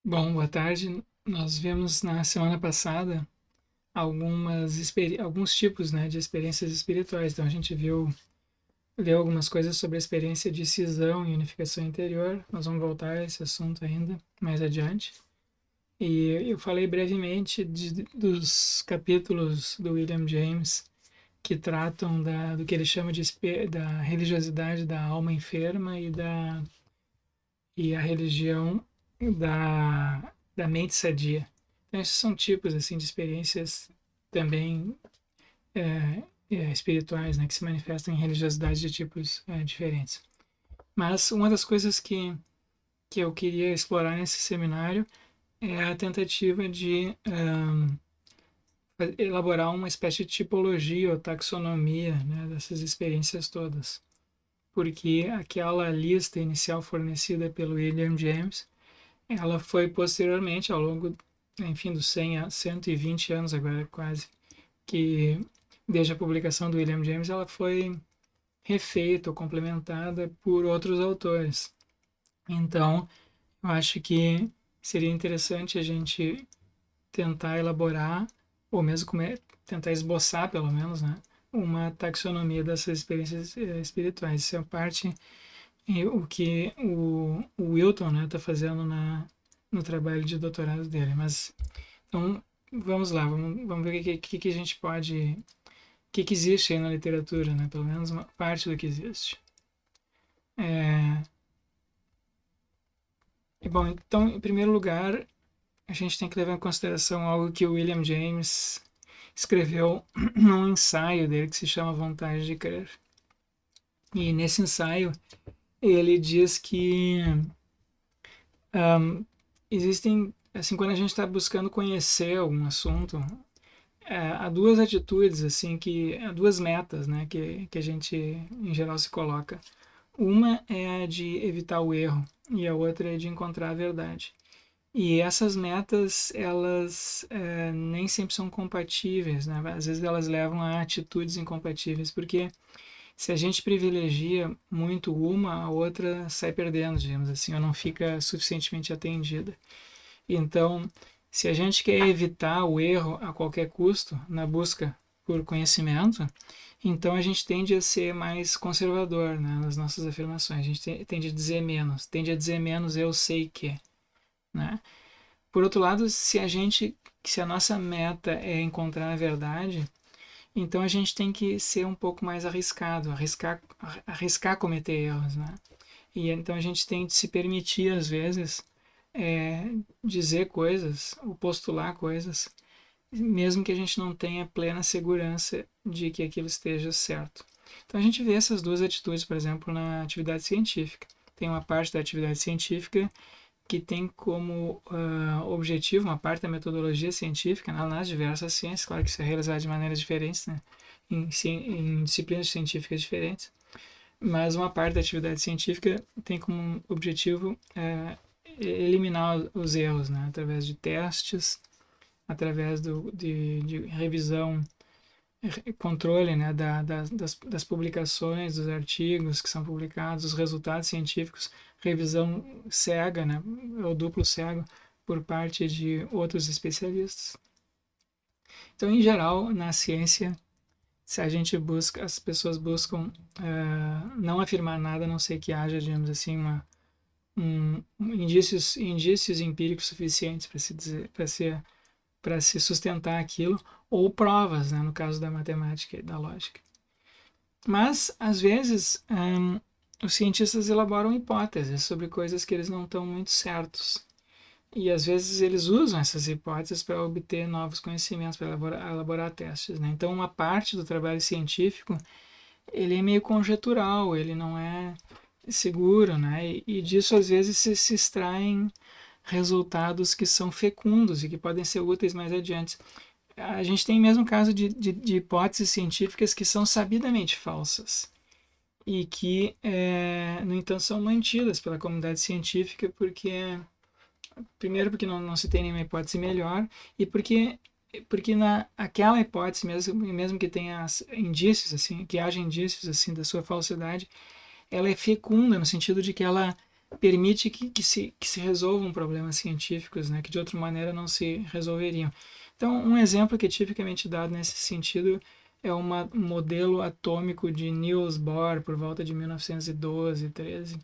Bom, boa tarde. Nós vimos na semana passada alguns tipos, né, de experiências espirituais. Então a gente leu algumas coisas sobre a experiência de cisão e unificação interior. Nós vamos voltar a esse assunto ainda mais adiante. E eu falei brevemente dos capítulos do William James que tratam do que ele chama da religiosidade da alma enferma e a religião da mente sadia. Então, esses são tipos assim de experiências também espirituais, né, que se manifestam em religiosidade de tipos diferentes. Mas uma das coisas que eu queria explorar nesse seminário é a tentativa de elaborar uma espécie de tipologia ou taxonomia, né, dessas experiências todas. Porque aquela lista inicial fornecida pelo William James, ela foi posteriormente, ao longo, enfim, dos 100 a 120 anos agora quase, que desde a publicação do William James ela foi refeita ou complementada por outros autores. Então, eu acho que seria interessante a gente tentar elaborar, ou mesmo tentar esboçar, pelo menos, né, uma taxonomia dessas experiências espirituais. Isso é parte o que o Wilton, né, está fazendo no trabalho de doutorado dele. Mas, então, vamos lá, vamos ver o que a gente pode, que existe aí na literatura, né, pelo menos uma parte do que existe. É, bom, então, em primeiro lugar, a gente tem que levar em consideração algo que o William James escreveu num ensaio dele que se chama Vontade de Crer. E nesse ensaio ele diz que existem, assim, quando a gente está buscando conhecer algum assunto, há duas atitudes, assim, há duas metas, né, que a gente em geral se coloca. Uma é a de evitar o erro e a outra é de encontrar a verdade. E essas metas, elas nem sempre são compatíveis, né? Às vezes elas levam a atitudes incompatíveis, porque se a gente privilegia muito uma, a outra sai perdendo, digamos assim, ou não fica suficientemente atendida. Então, se a gente quer evitar o erro a qualquer custo na busca por conhecimento, então a gente tende a ser mais conservador, né, nas nossas afirmações. A gente tende a dizer menos, eu sei que, né? Por outro lado, se a nossa meta é encontrar a verdade, então a gente tem que ser um pouco mais arriscado, arriscar cometer erros, né? E então a gente tem que se permitir às vezes é, dizer coisas, ou postular coisas, mesmo que a gente não tenha plena segurança de que aquilo esteja certo. Então a gente vê essas duas atitudes, por exemplo, na atividade científica. Tem uma parte da atividade científica que tem como objetivo uma parte da metodologia científica nas diversas ciências, claro que isso é realizado de maneiras diferentes, né? Em disciplinas científicas diferentes, mas uma parte da atividade científica tem como objetivo eliminar os erros, né? Através de testes, através de revisão, controle, né? Das publicações, dos artigos que são publicados, os resultados científicos, revisão cega, né? Ou duplo cego, por parte de outros especialistas. Então, em geral, na ciência, se a gente busca, as pessoas buscam não afirmar nada, a não ser que haja, digamos assim, indícios empíricos suficientes para se dizer, para se sustentar aquilo, ou provas, né, no caso da matemática e da lógica. Mas, às vezes, os cientistas elaboram hipóteses sobre coisas que eles não estão muito certos. E às vezes eles usam essas hipóteses para obter novos conhecimentos, para elaborar testes. Né? Então, uma parte do trabalho científico ele é meio conjetural, ele não é seguro, né? E disso às vezes se extraem resultados que são fecundos e que podem ser úteis mais adiante. A gente tem mesmo caso de hipóteses científicas que são sabidamente falsas e que, no entanto, são mantidas pela comunidade científica primeiro porque não se tem nenhuma hipótese melhor e porque aquela hipótese mesmo que tenha indícios assim, que haja indícios assim da sua falsidade, ela é fecunda no sentido de que ela permite que se resolvam problemas científicos, né, que de outra maneira não se resolveriam. Então, um exemplo que é tipicamente dado nesse sentido é um modelo atômico de Niels Bohr por volta de 1912, 13.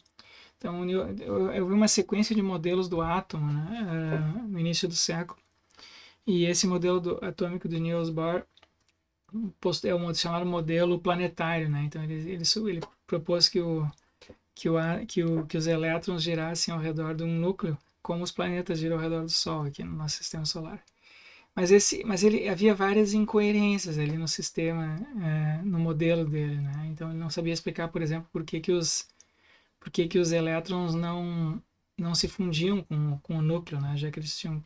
Então, eu vi uma sequência de modelos do átomo, né, no início do século, e esse modelo atômico do Niels Bohr é o chamado modelo planetário, né? Então ele propôs que os elétrons girassem ao redor de um núcleo, como os planetas giram ao redor do Sol aqui no nosso sistema solar. Mas ele havia várias incoerências ali no sistema, no modelo dele, né? Então ele não sabia explicar, por exemplo, por que que os elétrons não se fundiam com o núcleo, né? Já que eles tinham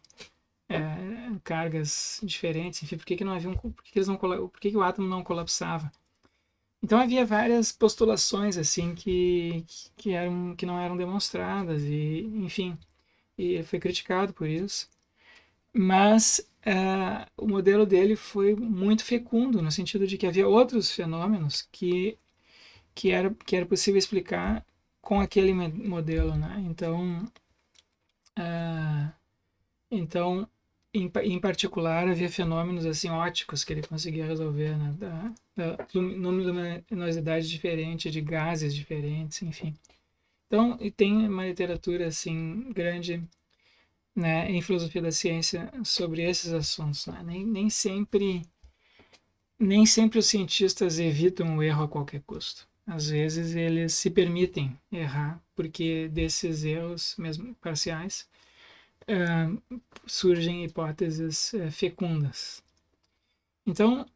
cargas diferentes, enfim, por que não havia por que o átomo não colapsava? Então havia várias postulações assim que não eram demonstradas e, enfim, e foi criticado por isso. Mas o modelo dele foi muito fecundo no sentido de que havia outros fenômenos que era possível explicar com aquele modelo, né? Então, em particular, havia fenômenos assim óticos que ele conseguia resolver, né? Da luminosidade diferente de gases diferentes, enfim. Então, e tem uma literatura assim grande, né, em filosofia da ciência sobre esses assuntos, né? Nem sempre os cientistas evitam o erro a qualquer custo. Às vezes eles se permitem errar porque desses erros, mesmo parciais, surgem hipóteses fecundas. Então,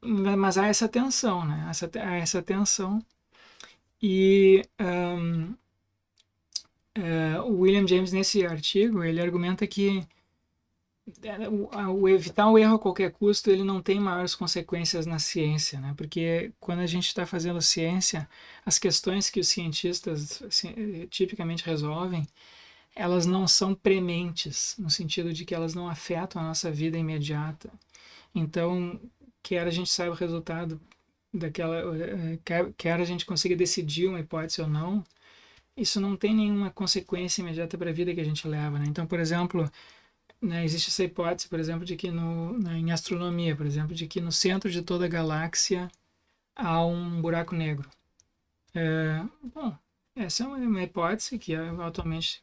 mas há essa tensão, né? Há essa tensão e o William James nesse artigo ele argumenta que o evitar o erro a qualquer custo ele não tem maiores consequências na ciência, né? Porque quando a gente está fazendo ciência, as questões que os cientistas tipicamente resolvem elas não são prementes, no sentido de que elas não afetam a nossa vida imediata. Então, quer a gente saiba o resultado daquela, quer a gente consiga decidir uma hipótese ou não, isso não tem nenhuma consequência imediata para a vida que a gente leva, né? Então, por exemplo, né, existe essa hipótese, por exemplo, de que em astronomia, por exemplo, de que no centro de toda a galáxia há um buraco negro. Bom, essa é uma hipótese que atualmente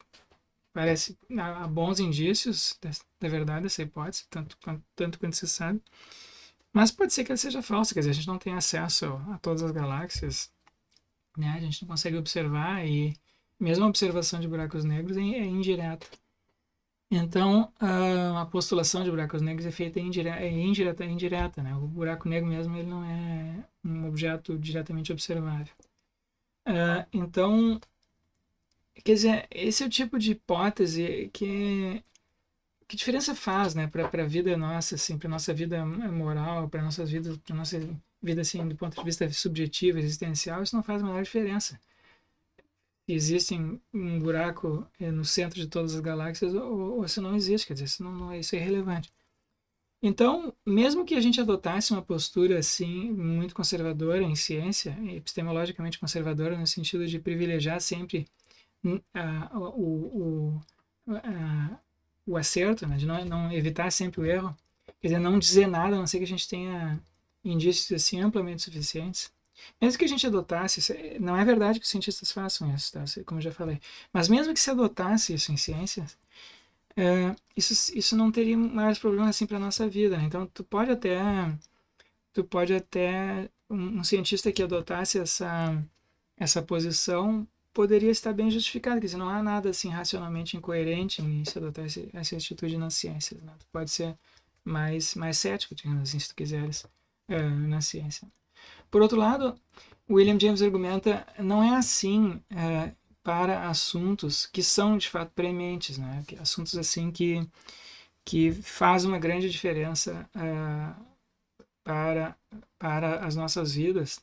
parece há bons indícios da verdade dessa hipótese, tanto quanto se sabe. Mas pode ser que ela seja falsa, quer dizer, a gente não tem acesso a todas as galáxias, né? A gente não consegue observar e mesmo a observação de buracos negros é indireta. Então, a postulação de buracos negros é feita indireta, né? O buraco negro mesmo ele não é um objeto diretamente observável. Então, quer dizer, esse é o tipo de hipótese que diferença faz, né, para a vida nossa, assim, para nossa vida moral, para nossa vida assim, do ponto de vista subjetivo, existencial, isso não faz a menor diferença. Se existe um buraco no centro de todas as galáxias ou se não existe, quer dizer, isso é irrelevante. Então, mesmo que a gente adotasse uma postura assim muito conservadora em ciência, epistemologicamente conservadora no sentido de privilegiar sempre o, o acerto, né? De não evitar sempre o erro, quer dizer, não dizer nada, a não ser que a gente tenha indícios assim amplamente suficientes. Mesmo que a gente adotasse, não é verdade que os cientistas façam isso, tá? Como eu já falei, mas mesmo que se adotasse isso em ciências, isso não teria maiores problemas assim para nossa vida, né? Então tu pode até um cientista que adotasse essa posição poderia estar bem justificado, quer dizer, não há nada assim racionalmente incoerente em se adotar essa atitude nas ciências, né? Tu pode ser mais cético, digamos assim, se tu quiseres, na ciência. Por outro lado, William James argumenta não é assim para assuntos que são de fato prementes, né? Assuntos assim que fazem uma grande diferença para as nossas vidas,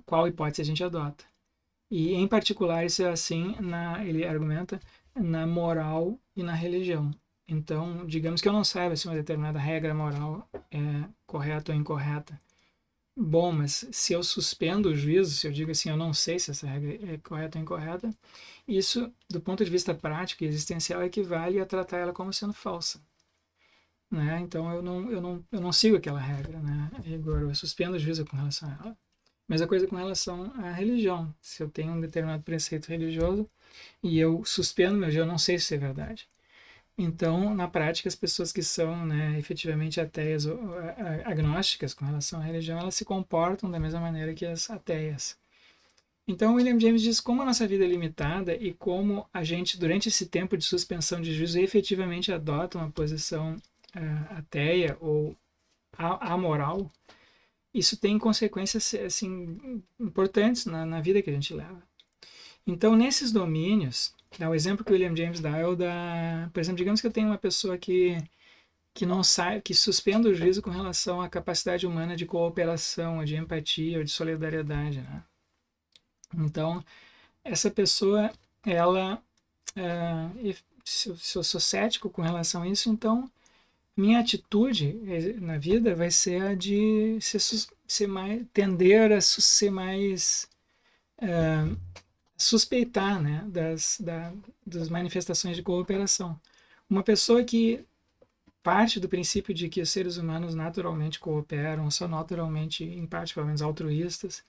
qual hipótese a gente adota. E, em particular, isso é assim, ele argumenta, na moral e na religião. Então, digamos que eu não saiba se uma determinada regra moral é correta ou incorreta. Bom, mas se eu suspendo o juízo, se eu digo assim, eu não sei se essa regra é correta ou incorreta, isso, do ponto de vista prático e existencial, equivale a tratar ela como sendo falsa. Né? Então eu não sigo aquela regra, né? Agora eu suspendo o juízo com relação a ela. Mesma coisa com relação à religião. Se eu tenho um determinado preceito religioso e eu suspendo meu juízo, eu não sei se é verdade. Então, na prática, as pessoas que são, né, efetivamente ateias ou agnósticas com relação à religião, elas se comportam da mesma maneira que as ateias. Então, William James diz como a nossa vida é limitada e como a gente, durante esse tempo de suspensão de juízo, efetivamente adota uma posição ateia ou amoral, isso tem consequências assim importantes na vida que a gente leva. Então, nesses domínios, o exemplo que o William James dá é o da, por exemplo, digamos que eu tenho uma pessoa que não sai, que suspende o juízo com relação à capacidade humana de cooperação, ou de empatia, ou de solidariedade, né? Então, essa pessoa, ela, se eu sou cético com relação a isso, então minha atitude na vida vai ser a de ser mais, tender a ser mais suspeitar, né, das manifestações de cooperação. Uma pessoa que parte do princípio de que os seres humanos naturalmente cooperam, são naturalmente, em parte, pelo menos, altruístas,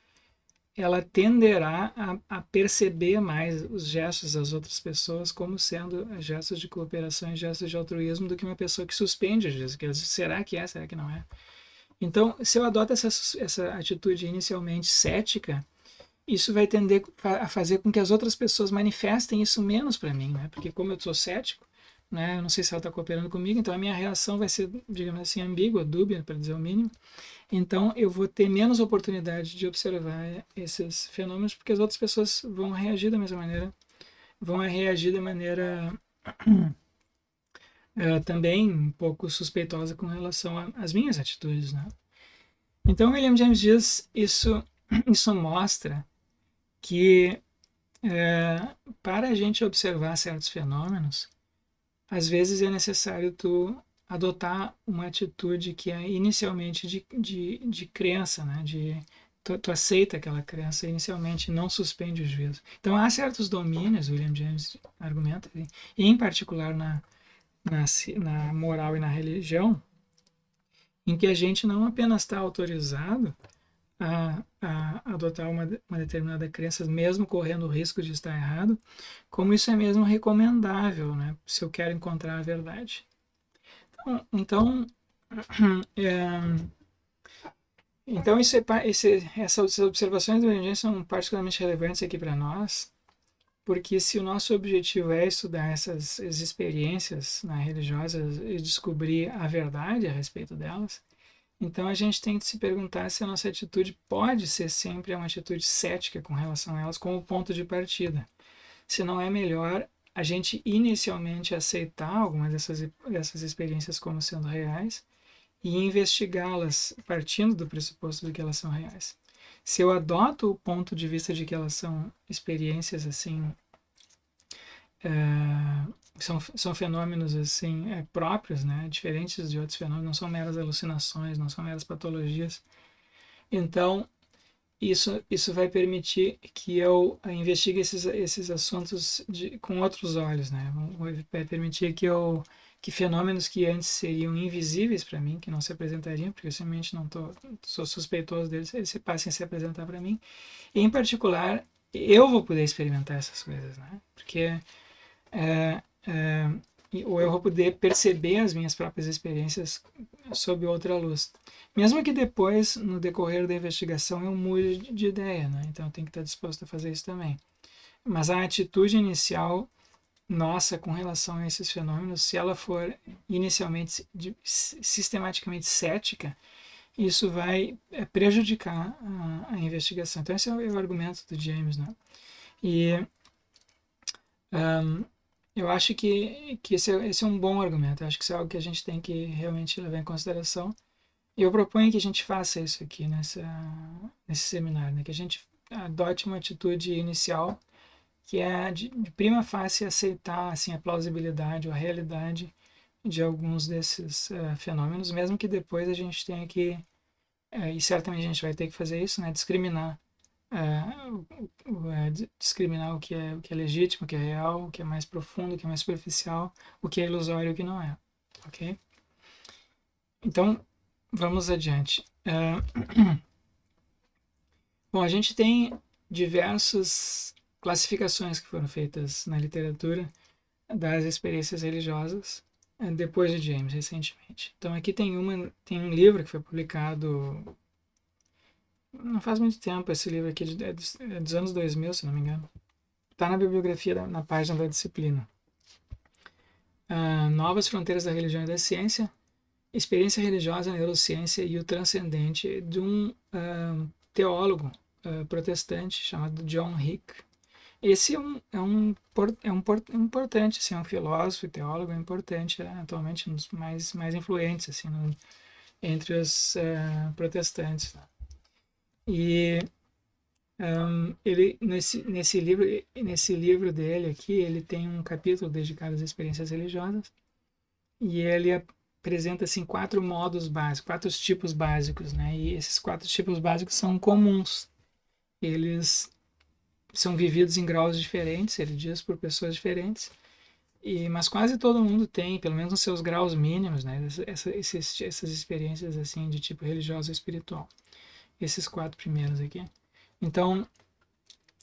ela tenderá a perceber mais os gestos das outras pessoas como sendo gestos de cooperação e gestos de altruísmo do que uma pessoa que suspende às vezes. Será que é? Será que não é? Então, se eu adoto essa atitude inicialmente cética, isso vai tender a fazer com que as outras pessoas manifestem isso menos para mim, né? Porque como eu sou cético, né? Eu não sei se ela está cooperando comigo, então a minha reação vai ser, digamos assim, ambígua, dúbia, para dizer o mínimo. Então eu vou ter menos oportunidade de observar esses fenômenos, porque as outras pessoas vão reagir da mesma maneira, vão reagir de maneira também um pouco suspeitosa com relação às minhas atitudes, né? Então William James diz isso mostra que para a gente observar certos fenômenos, às vezes é necessário tu adotar uma atitude que é inicialmente de crença, né? Tu aceita aquela crença inicialmente e não suspende o juízo. Então há certos domínios, William James argumenta, e em particular na moral e na religião, em que a gente não apenas está autorizado a adotar uma determinada crença, mesmo correndo o risco de estar errado, como isso é mesmo recomendável, né, se eu quero encontrar a verdade. Então, é, então essas observações do William James são particularmente relevantes aqui para nós, porque se o nosso objetivo é estudar essas experiências, né, religiosas e descobrir a verdade a respeito delas, então a gente tem que se perguntar se a nossa atitude pode ser sempre uma atitude cética com relação a elas como ponto de partida. Se não é melhor a gente inicialmente aceitar algumas dessas experiências como sendo reais e investigá-las partindo do pressuposto de que elas são reais. Se eu adoto o ponto de vista de que elas são experiências assim, são fenômenos assim próprios, né, diferentes de outros fenômenos, não são meras alucinações, não são meras patologias. Então, isso vai permitir que eu investigue esses assuntos com outros olhos, né? Vai permitir que fenômenos que antes seriam invisíveis para mim, que não se apresentariam, porque eu simplesmente não sou suspeitoso deles, eles passem a se apresentar para mim. E, em particular, eu vou poder experimentar essas coisas, né? Porque ou eu vou poder perceber as minhas próprias experiências sob outra luz. Mesmo que depois, no decorrer da investigação, eu mude de ideia, né? Então eu tenho que estar disposto a fazer isso também. Mas a atitude inicial nossa com relação a esses fenômenos, se ela for inicialmente sistematicamente cética, isso vai prejudicar a investigação. Então esse é o argumento do James, né? E eu acho que esse é um bom argumento. Eu acho que isso é algo que a gente tem que realmente levar em consideração. E eu proponho que a gente faça isso aqui nesse seminário, né? Que a gente adote uma atitude inicial que é de prima facie aceitar assim, a plausibilidade ou a realidade de alguns desses fenômenos, mesmo que depois a gente tenha que e certamente a gente vai ter que fazer isso, né? Discriminar, discriminar o que é legítimo, o que é real, o que é mais profundo, o que é mais superficial, o que é ilusório e o que não é, ok? Então, vamos adiante. Bom, a gente tem diversas classificações que foram feitas na literatura das experiências religiosas depois de James, recentemente. Então aqui tem um livro que foi publicado não faz muito tempo, esse livro aqui é dos anos 2000, se não me engano. Está na bibliografia, na página da disciplina. Novas Fronteiras da Religião e da Ciência, Experiência Religiosa, Neurociência e o Transcendente, de um teólogo protestante chamado John Hick. Esse importante, assim, é um filósofo e teólogo importante, atualmente um dos mais influentes assim, entre os protestantes. Né? E ele nesse livro dele aqui, ele tem um capítulo dedicado às experiências religiosas e ele apresenta assim 4 modos básicos, 4 tipos básicos, né? E esses 4 tipos básicos são comuns. Eles são vividos em graus diferentes, ele diz, por pessoas diferentes. Mas quase todo mundo tem, pelo menos nos seus graus mínimos, né? Essas experiências assim de tipo religioso ou espiritual. Esses 4 primeiros aqui. Então,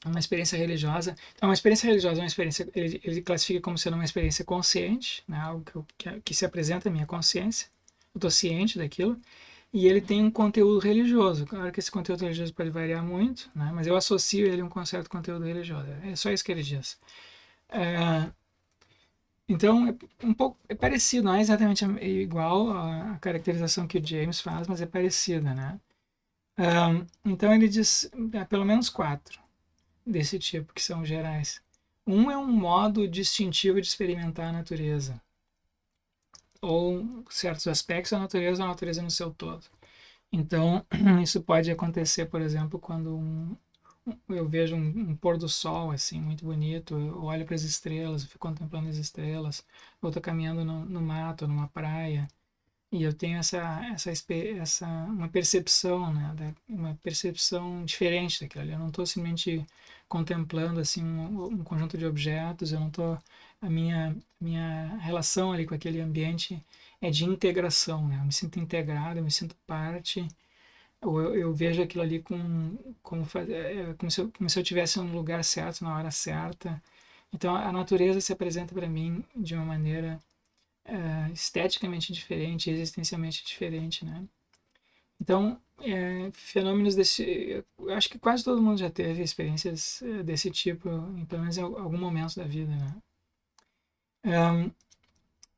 uma experiência religiosa. Então, uma experiência religiosa é uma experiência. Ele classifica como sendo uma experiência consciente, né? Algo que se apresenta à minha consciência. Eu estou ciente daquilo. E ele tem um conteúdo religioso. Claro que esse conteúdo religioso pode variar muito, né? Mas eu associo ele a um certo conteúdo religioso. É só isso que ele diz. Então, um pouco parecido, não é exatamente igual a caracterização que o James faz, mas é parecida, né? Então, ele diz pelo menos 4 desse tipo, que são gerais. Um é um modo distintivo de experimentar a natureza, ou certos aspectos da natureza ou a natureza no seu todo. Então, isso pode acontecer, por exemplo, quando eu vejo um pôr do sol assim muito bonito, eu olho para as estrelas, eu fico contemplando as estrelas, ou estou caminhando no mato, numa praia, e eu tenho essa uma percepção, né, uma percepção diferente daquilo ali. Eu não estou simplesmente contemplando assim um conjunto de objetos, eu não estou a minha relação ali com aquele ambiente é de integração, né? Eu me sinto integrado, eu me sinto parte, ou eu vejo aquilo ali como se eu estivesse no lugar certo, na hora certa. Então a natureza se apresenta para mim de uma maneira esteticamente diferente, existencialmente diferente, né? Então, fenômenos desse... Eu acho que quase todo mundo já teve experiências desse tipo, pelo menos em algum momento da vida, né?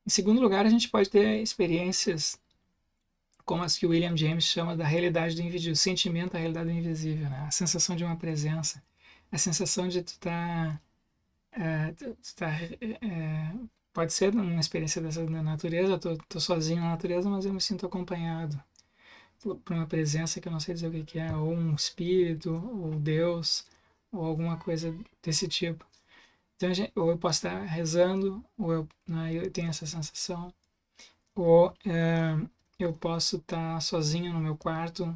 Em segundo lugar, a gente pode ter experiências como as que o William James chama da realidade do invisível, o sentimento da realidade do invisível, né? A sensação de uma presença, a sensação de tu estar... pode ser uma experiência dessa na natureza, eu tô sozinho na natureza, mas eu me sinto acompanhado por uma presença que eu não sei dizer o que é, ou um espírito, ou Deus, ou alguma coisa desse tipo. Então, ou eu posso estar rezando, ou eu tenho essa sensação, ou eu posso estar sozinho no meu quarto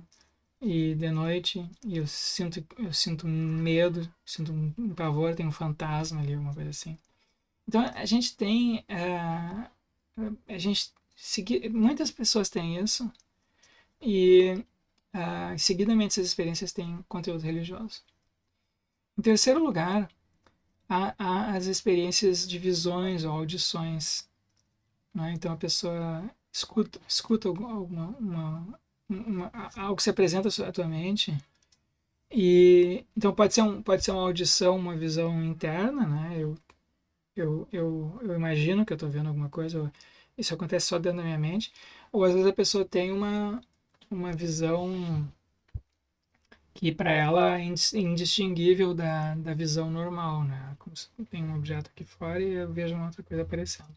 e de noite e eu sinto um medo, sinto um pavor, tem um fantasma ali, alguma coisa assim. Então a gente tem muitas pessoas têm isso e seguidamente essas experiências têm conteúdo religioso. Em terceiro lugar, há as experiências de visões ou audições, né? Então a pessoa escuta algo que se apresenta à tua mente e então pode ser uma audição, uma visão interna, né? Eu imagino que eu estou vendo alguma coisa, isso acontece só dentro da minha mente, ou às vezes a pessoa tem uma visão que para ela é indistinguível da visão normal, né? Como se tem um objeto aqui fora e eu vejo uma outra coisa aparecendo.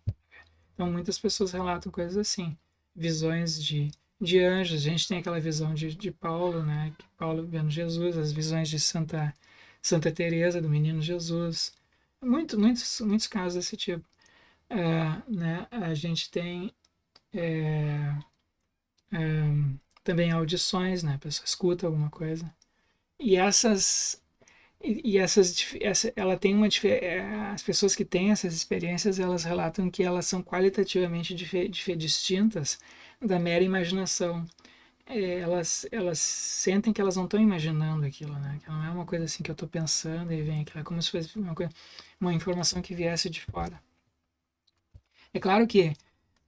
Então muitas pessoas relatam coisas assim, visões de anjos. A gente tem aquela visão de Paulo, né? Que Paulo vendo Jesus, as visões de Santa Teresa do Menino Jesus, muitos casos desse tipo. Né? A gente tem também audições, né? A pessoa escuta alguma coisa. E ela tem as pessoas que têm essas experiências, elas relatam que elas são qualitativamente distintas da mera imaginação. Elas sentem que elas não estão imaginando aquilo, né? Que não é uma coisa assim que eu estou pensando e vem aquilo, é como se fosse uma informação que viesse de fora. É claro que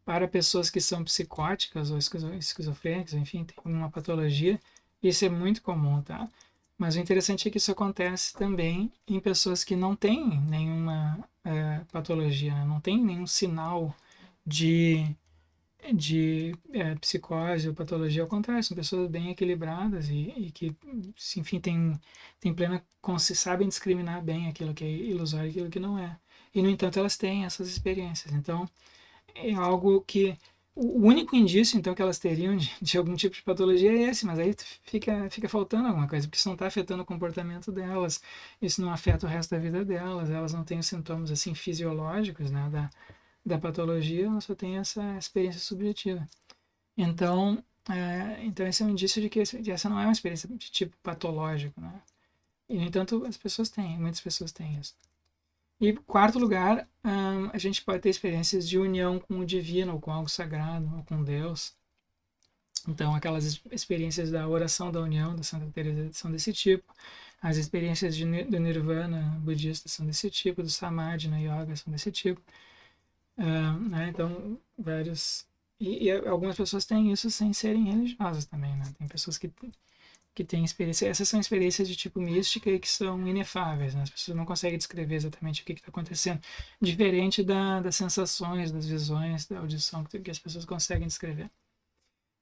para pessoas que são psicóticas ou esquizofrênicas, enfim, tem uma patologia, isso é muito comum, tá? Mas o interessante é que isso acontece também em pessoas que não têm nenhuma patologia, né? Não tem nenhum sinal de, de psicose ou patologia. Ao contrário, são pessoas bem equilibradas e que, enfim, têm plena consciência, sabem discriminar bem aquilo que é ilusório e aquilo que não é. E, no entanto, elas têm essas experiências. Então, é algo que o único indício então que elas teriam de algum tipo de patologia é esse, mas aí fica faltando alguma coisa, porque isso não está afetando o comportamento delas, isso não afeta o resto da vida delas, elas não têm os sintomas assim fisiológicos, né, da patologia, elas só têm essa experiência subjetiva. Então esse é um indício de que essa não é uma experiência de tipo patológico, né? E no entanto as pessoas têm, muitas pessoas têm isso. E quarto lugar, a gente pode ter experiências de união com o divino, ou com algo sagrado, ou com Deus. Então, aquelas experiências da oração da união da Santa Teresa são desse tipo. As experiências do Nirvana budista são desse tipo, do Samadhi na yoga são desse tipo. Né? Então, vários... E algumas pessoas têm isso sem serem religiosas também, né? Tem pessoas que têm experiência. Essas são experiências de tipo mística e que são inefáveis, né? As pessoas não conseguem descrever exatamente o que está acontecendo. Diferente das sensações, das visões, da audição que as pessoas conseguem descrever.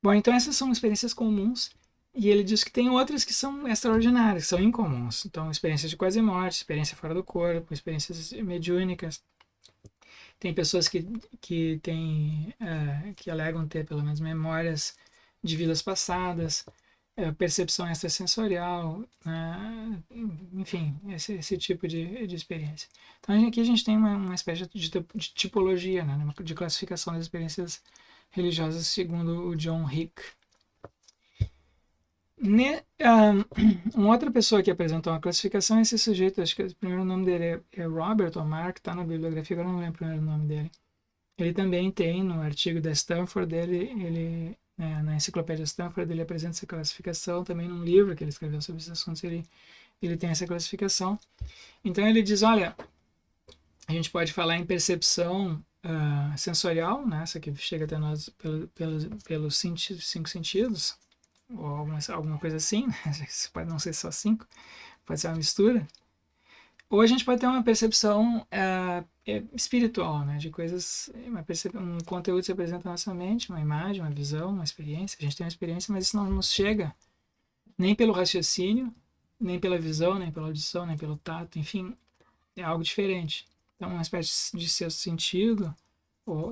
Bom, então essas são experiências comuns. E ele diz que tem outras que são extraordinárias, que são incomuns. Então, experiências de quase morte, experiência fora do corpo, experiências mediúnicas. Tem pessoas que alegam ter pelo menos memórias de vidas passadas, percepção extrasensorial, né? Enfim, esse tipo de experiência. Então aqui a gente tem uma espécie de tipologia, né? De classificação das experiências religiosas segundo o John Hick. Uma outra pessoa que apresentou uma classificação é esse sujeito, acho que o primeiro nome dele é Robert ou Mark, está na bibliografia, agora não lembro o primeiro nome dele. Ele também tem no artigo da Stanford, na enciclopédia Stanford, ele apresenta essa classificação, também num livro que ele escreveu sobre esses assuntos, ele tem essa classificação. Então ele diz, olha, a gente pode falar em percepção sensorial, né, essa que chega até nós pelos cinco sentidos, ou alguma coisa assim, né? Pode não ser só 5, pode ser uma mistura. Ou a gente pode ter uma percepção espiritual, né, de coisas, um conteúdo se apresenta na nossa mente, uma imagem, uma visão, uma experiência. A gente tem uma experiência, mas isso não nos chega nem pelo raciocínio, nem pela visão, nem pela audição, nem pelo tato, enfim, é algo diferente. Então, uma espécie de sexto sentido,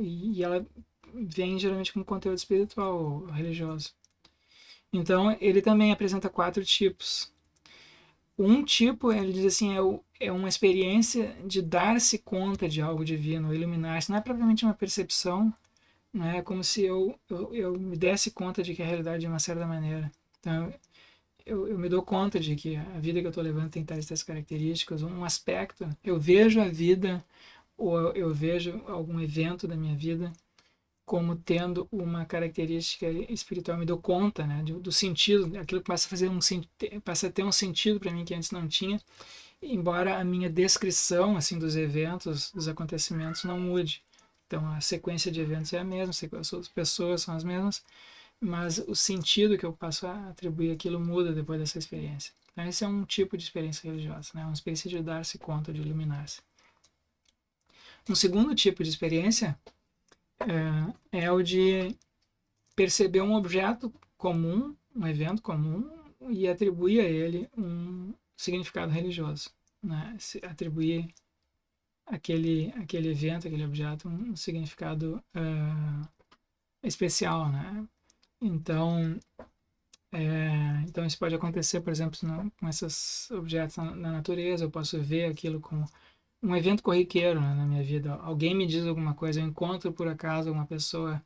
e ela vem geralmente com conteúdo espiritual ou religioso. Então, ele também apresenta 4 tipos. Um tipo, ele diz assim, é uma experiência de dar-se conta de algo divino, iluminar-se. Não é propriamente uma percepção, não é como se eu me desse conta de que a realidade é de uma certa maneira. Então, eu me dou conta de que a vida que eu estou levando tem tais características, um aspecto. Eu vejo a vida, ou eu vejo algum evento da minha vida como tendo uma característica espiritual, me dou conta, né, do sentido, aquilo que passa a ter um sentido para mim que antes não tinha, embora a minha descrição assim dos eventos, dos acontecimentos não mude. Então a sequência de eventos é a mesma, as pessoas são as mesmas, mas o sentido que eu passo a atribuir aquilo muda depois dessa experiência. Então esse é um tipo de experiência religiosa, né, uma experiência de dar-se conta, de iluminar-se. Um segundo tipo de experiência é o de perceber um objeto comum, um evento comum, e atribuir a ele um significado religioso, né? Atribuir aquele evento, aquele objeto, um significado especial, né? Então, então isso pode acontecer, por exemplo, com esses objetos na natureza. Eu posso ver aquilo como um evento corriqueiro, né, na minha vida. Alguém me diz alguma coisa, eu encontro por acaso uma pessoa,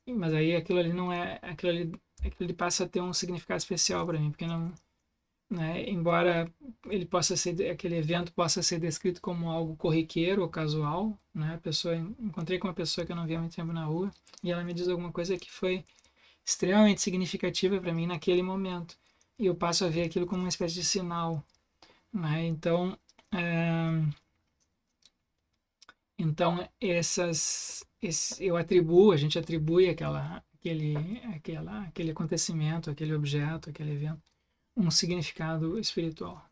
mas aí aquilo ali não é, aquilo ali ele passa a ter um significado especial para mim, porque não, né, embora ele possa ser, aquele evento possa ser descrito como algo corriqueiro ou casual, né, a pessoa, encontrei com uma pessoa que eu não via há muito tempo na rua e ela me diz alguma coisa que foi extremamente significativa para mim naquele momento, e eu passo a ver aquilo como uma espécie de sinal, né? É, então eu atribuo, a gente atribui aquele acontecimento, aquele objeto, aquele evento, um significado espiritual.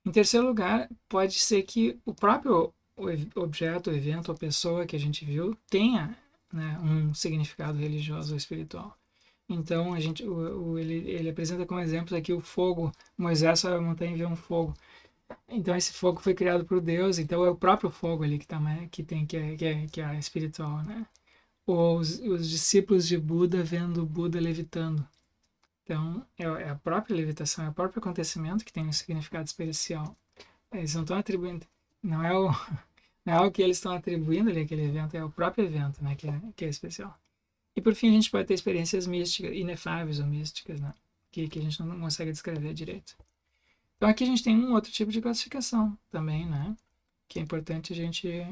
Em terceiro lugar, pode ser que o próprio objeto, o evento, a pessoa que a gente viu tenha, né, um significado religioso ou espiritual. Então ele apresenta como exemplo aqui o fogo. Moisés sobe a montanha e vê um fogo. Então esse fogo foi criado por Deus. Então é o próprio fogo ali que tá, que tem que é espiritual, né? Ou os discípulos de Buda vendo Buda levitando. Então é a própria levitação, é o próprio acontecimento que tem um significado especial. Eles não estão atribuindo, não é o não é o que eles estão atribuindo ali aquele evento, é o próprio evento, né, que é especial. E por fim, a gente pode ter experiências místicas, inefáveis ou místicas, né? Que a gente não consegue descrever direito. Então aqui a gente tem um outro tipo de classificação também, né? Que é importante a gente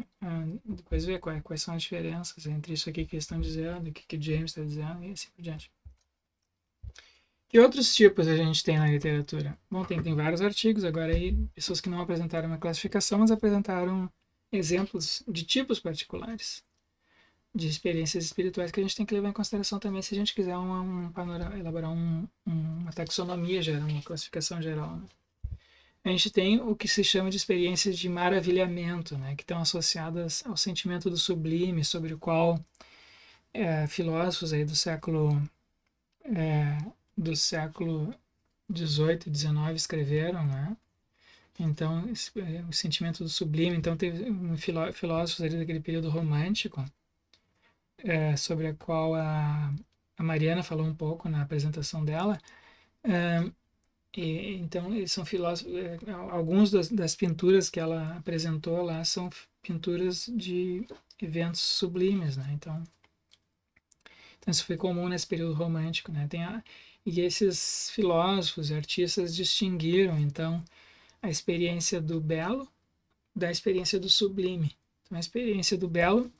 depois ver quais são as diferenças entre isso aqui que eles estão dizendo, o que o James está dizendo e assim por diante. Que outros tipos a gente tem na literatura? Bom, tem vários artigos agora aí, pessoas que não apresentaram uma classificação, mas apresentaram exemplos de tipos particulares de experiências espirituais que a gente tem que levar em consideração também se a gente quiser elaborar uma taxonomia geral, uma classificação geral. Né? A gente tem o que se chama de experiências de maravilhamento, né, que estão associadas ao sentimento do sublime, sobre o qual filósofos aí do século 18 e 19 escreveram, né? Então, o sentimento do sublime. Então, teve filósofos ali daquele período romântico, sobre a qual a Mariana falou um pouco na apresentação dela. Então, eles são filósofos. Alguns das pinturas que ela apresentou lá são pinturas de eventos sublimes, né? Então isso foi comum nesse período romântico, né? E esses filósofos e artistas distinguiram, então, a experiência do belo da experiência do sublime. Então, a experiência do belo.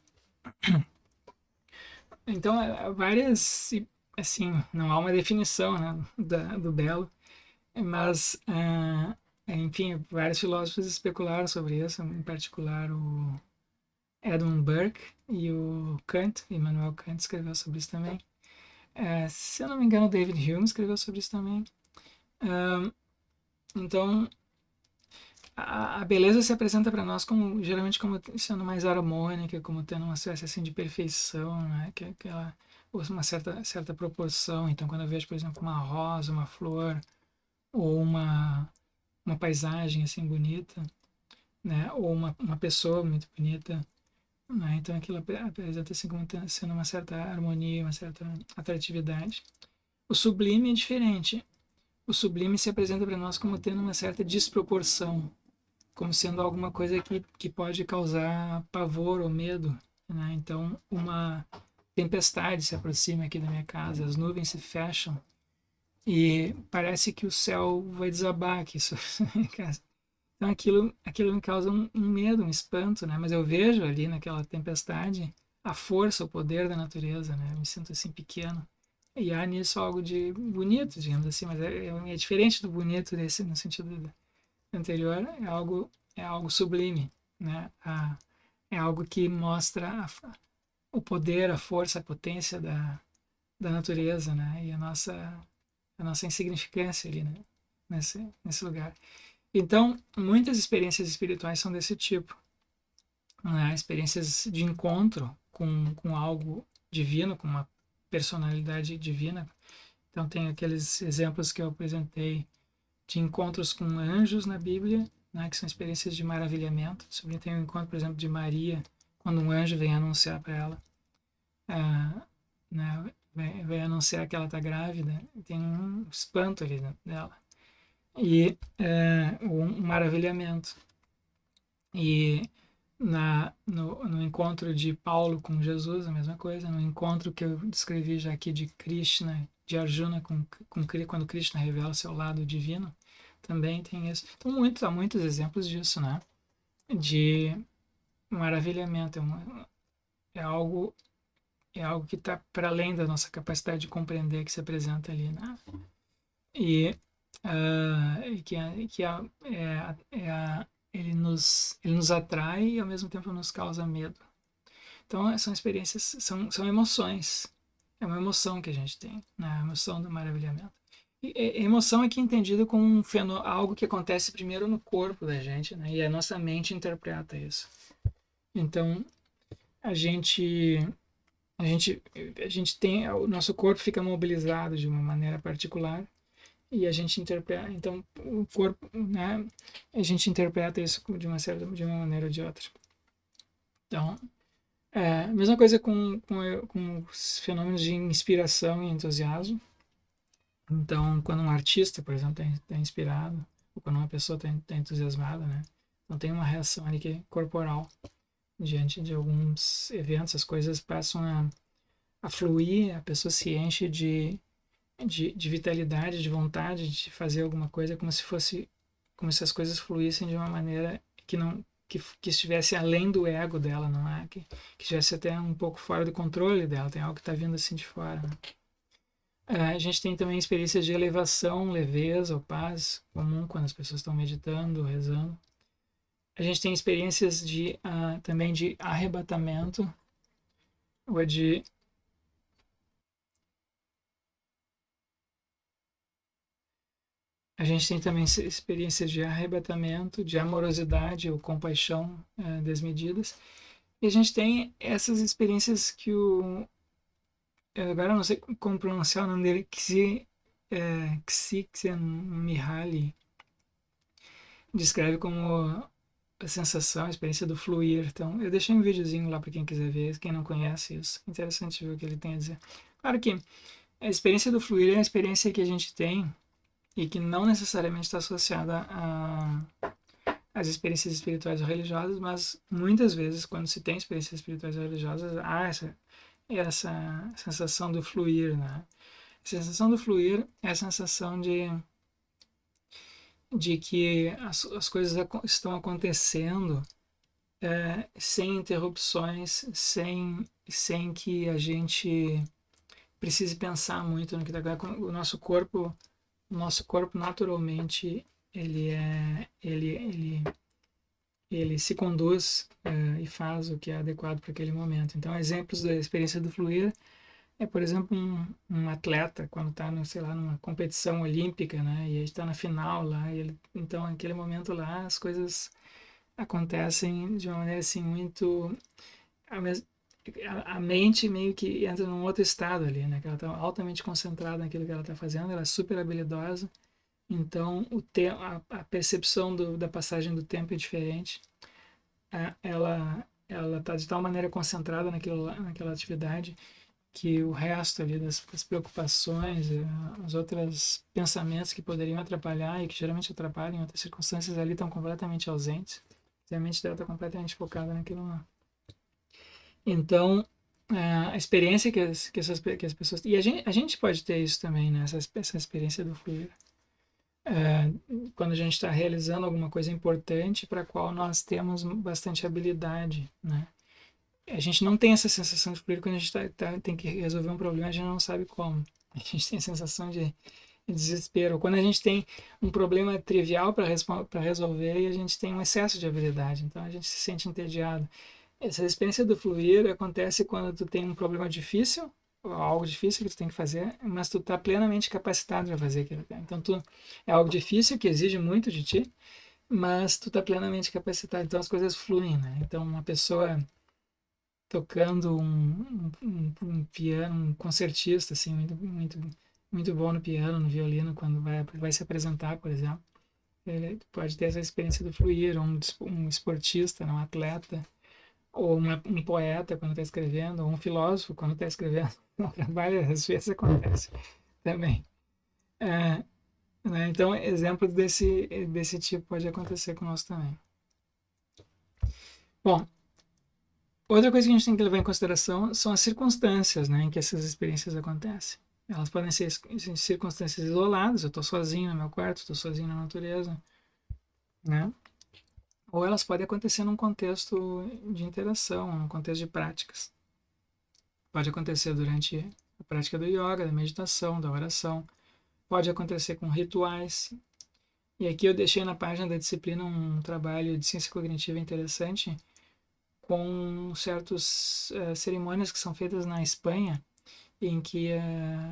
Então, várias. Assim, não há uma definição, né, do belo, mas, enfim, vários filósofos especularam sobre isso, em particular o Edmund Burke e o Kant, Immanuel Kant escreveu sobre isso também. Se eu não me engano, David Hume escreveu sobre isso também. Então, a beleza se apresenta para nós geralmente como sendo mais harmônica, como tendo uma espécie assim de perfeição, né? Que ela uma certa proporção. Então, quando eu vejo, por exemplo, uma rosa, uma flor ou uma paisagem assim bonita, né? Ou uma pessoa muito bonita, né? Então aquilo apresenta assim como sendo uma certa harmonia, uma certa atratividade. O sublime é diferente. O sublime se apresenta para nós como tendo uma certa desproporção, como sendo alguma coisa que pode causar pavor ou medo, né? Então, uma tempestade se aproxima aqui da minha casa, as nuvens se fecham e parece que o céu vai desabar aqui sobre a minha casa. Então, aquilo me causa um medo, um espanto, né? Mas eu vejo ali naquela tempestade a força, o poder da natureza, né? Eu me sinto assim pequeno. E há nisso algo de bonito, digamos assim, mas é diferente do bonito desse, no sentido anterior, é algo sublime, né? É algo que mostra o poder, a força, a potência da natureza, né? E a nossa insignificância ali, né? Nesse lugar. Então, muitas experiências espirituais são desse tipo, né? Experiências de encontro com algo divino, com uma personalidade divina. Então, tem aqueles exemplos que eu apresentei de encontros com anjos na Bíblia, né, que são experiências de maravilhamento. Tem um encontro, por exemplo, de Maria, quando um anjo vem anunciar para ela, né, vem anunciar que ela está grávida, tem um espanto ali dela. E um maravilhamento. E no encontro de Paulo com Jesus, a mesma coisa. No encontro que eu descrevi já aqui de Krishna, de Arjuna quando Krishna revela seu lado divino, também tem isso. Então, há muitos exemplos disso, né? De maravilhamento. É algo, é algo que está para além da nossa capacidade de compreender que se apresenta ali, né? E ele nos atrai e ao mesmo tempo nos causa medo. Então são experiências, são emoções. É uma emoção que a gente tem, né? A emoção do maravilhamento. E emoção aqui entendida como algo que acontece primeiro no corpo da gente, né? E a nossa mente interpreta isso. Então a gente a gente a gente tem o nosso corpo fica mobilizado de uma maneira particular e a gente interpreta, então o corpo, né, a gente interpreta isso de uma maneira ou de outra. Então, mesma coisa com os fenômenos de inspiração e entusiasmo. Então, quando um artista, por exemplo, está inspirado, ou quando uma pessoa está entusiasmada, né, então tem uma reação ali que é corporal diante de alguns eventos, as coisas passam a fluir, a pessoa se enche de vitalidade, de vontade de fazer alguma coisa, como se as coisas fluíssem de uma maneira que não que estivesse além do ego dela, não é? Que estivesse até um pouco fora do controle dela, tem algo que está vindo assim de fora. Né? A gente tem também experiências de elevação, leveza ou paz, comum quando as pessoas estão meditando, rezando. A gente tem experiências também de arrebatamento, ou de A gente tem também experiências de arrebatamento, de amorosidade ou compaixão desmedidas. E a gente tem essas experiências que agora eu não sei como pronunciar o nome dele, Csikszentmihalyi descreve como a sensação, a experiência do fluir. Então, eu deixei um videozinho lá para quem quiser ver, quem não conhece isso. Interessante ver o que ele tem a dizer. Claro que a experiência do fluir é a experiência que a gente tem e que não necessariamente está associada às experiências espirituais ou religiosas, mas muitas vezes, quando se tem experiências espirituais ou religiosas, há essa sensação do fluir, né? A sensação do fluir é a sensação de que as coisas estão acontecendo sem interrupções, sem que a gente precise pensar muito no que está acontecendo. O nosso corpo naturalmente ele se conduz e faz o que é adequado para aquele momento. Então, exemplos da experiência do fluir por exemplo, um atleta quando está, sei lá, numa competição olímpica, né, e está na final lá, então, naquele momento lá, as coisas acontecem de uma maneira assim muito a mente meio que entra num outro estado ali, né? Que ela está altamente concentrada naquilo que ela está fazendo, ela é super habilidosa, então a percepção da passagem do tempo é diferente. Ela está de tal maneira concentrada naquela atividade que o resto ali das preocupações, os outros pensamentos que poderiam atrapalhar e que geralmente atrapalham em outras circunstâncias ali estão completamente ausentes. A mente dela está completamente focada naquilo lá. Então, a experiência que as pessoas... E a gente pode ter isso também, né? Essa experiência do fluir. Quando a gente está realizando alguma coisa importante para a qual nós temos bastante habilidade, né? A gente não tem essa sensação de fluir quando a gente tem que resolver um problema, a gente não sabe como. A gente tem a sensação de desespero. Quando a gente tem um problema trivial para resolver e a gente tem um excesso de habilidade, então a gente se sente entediado. Essa experiência do fluir acontece quando tu tem um problema difícil, ou algo difícil que tu tem que fazer, mas tu está plenamente capacitado para fazer aquilo. Então é algo difícil que exige muito de ti, mas tu está plenamente capacitado. Então as coisas fluem, né? Então uma pessoa tocando um piano, um concertista assim muito bom no piano, no violino, quando vai se apresentar, por exemplo, ele pode ter essa experiência do fluir, ou um esportista, um atleta, ou um poeta quando está escrevendo, ou um filósofo quando está escrevendo. No trabalho às vezes acontece também. Né? Então exemplos desse tipo pode acontecer conosco também. Bom, outra coisa que a gente tem que levar em consideração são as circunstâncias, né, em que essas experiências acontecem. Elas podem ser em circunstâncias isoladas, eu estou sozinho no meu quarto, estou sozinho na natureza, né? Ou elas podem acontecer num contexto de interação, num contexto de práticas. Pode acontecer durante a prática do yoga, da meditação, da oração. Pode acontecer com rituais. E aqui eu deixei na página da disciplina um trabalho de ciência cognitiva interessante com certas cerimônias que são feitas na Espanha, em que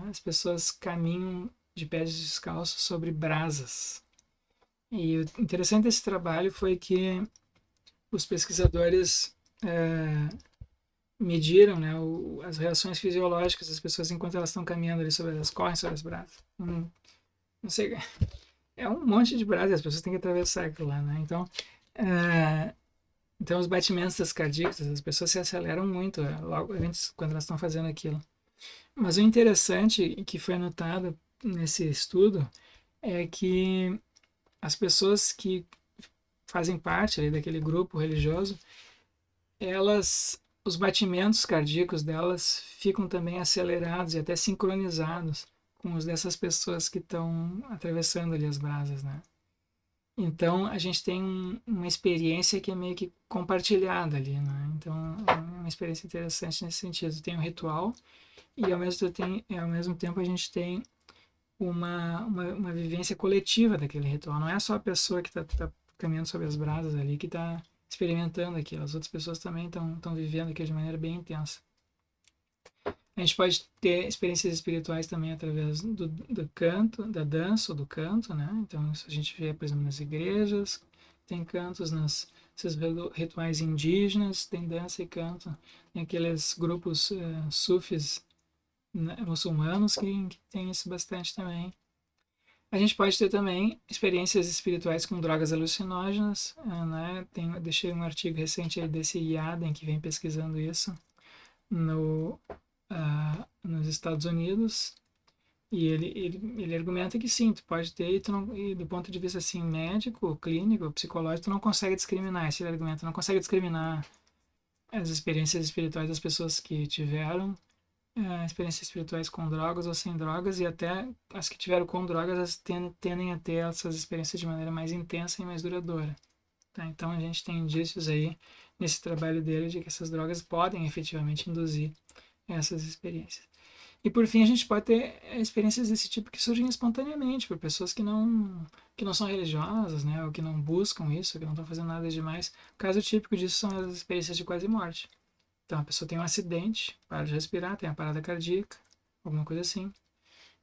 as pessoas caminham de pés descalços sobre brasas. E o interessante desse trabalho foi que os pesquisadores mediram, né, as reações fisiológicas das pessoas enquanto elas estão caminhando ali sobre elas, correm sobre as brasas. Não sei, é um monte de brasas, as pessoas têm que atravessar aquilo lá, né? Então os batimentos das cardíacos, as pessoas se aceleram muito logo antes, quando elas estão fazendo aquilo. Mas o interessante que foi notado nesse estudo é que as pessoas que fazem parte ali daquele grupo religioso, os batimentos cardíacos delas ficam também acelerados e até sincronizados com os dessas pessoas que estão atravessando ali as brasas, né? Então a gente tem uma experiência que é meio que compartilhada ali, né? Então é uma experiência interessante nesse sentido. Tem um ritual e ao mesmo tempo a gente tem uma vivência coletiva daquele ritual. Não é só a pessoa que está caminhando sobre as brasas ali que está experimentando aquilo. As outras pessoas também estão vivendo aquilo de maneira bem intensa. A gente pode ter experiências espirituais também através do canto, da dança ou do canto, né? Então, isso a gente vê, por exemplo, nas igrejas, tem cantos esses rituais indígenas, tem dança e canto. Tem aqueles grupos sufis, né, muçulmanos que tem isso bastante também. A gente pode ter também experiências espirituais com drogas alucinógenas, né? Deixei um artigo recente aí desse Yaden que vem pesquisando isso nos Estados Unidos, e ele argumenta que sim, tu pode ter, e do ponto de vista assim, médico, clínico, psicológico, tu não consegue discriminar, esse argumento, não consegue discriminar as experiências espirituais das pessoas que tiveram experiências espirituais com drogas ou sem drogas, e até as que tiveram com drogas, elas tendem a ter essas experiências de maneira mais intensa e mais duradoura. Tá? Então a gente tem indícios aí nesse trabalho dele de que essas drogas podem efetivamente induzir essas experiências. E por fim a gente pode ter experiências desse tipo que surgem espontaneamente por pessoas que não são religiosas, né, ou que não buscam isso, que não estão fazendo nada demais. O caso típico disso são as experiências de quase morte. Então a pessoa tem um acidente, para de respirar, tem uma parada cardíaca, alguma coisa assim,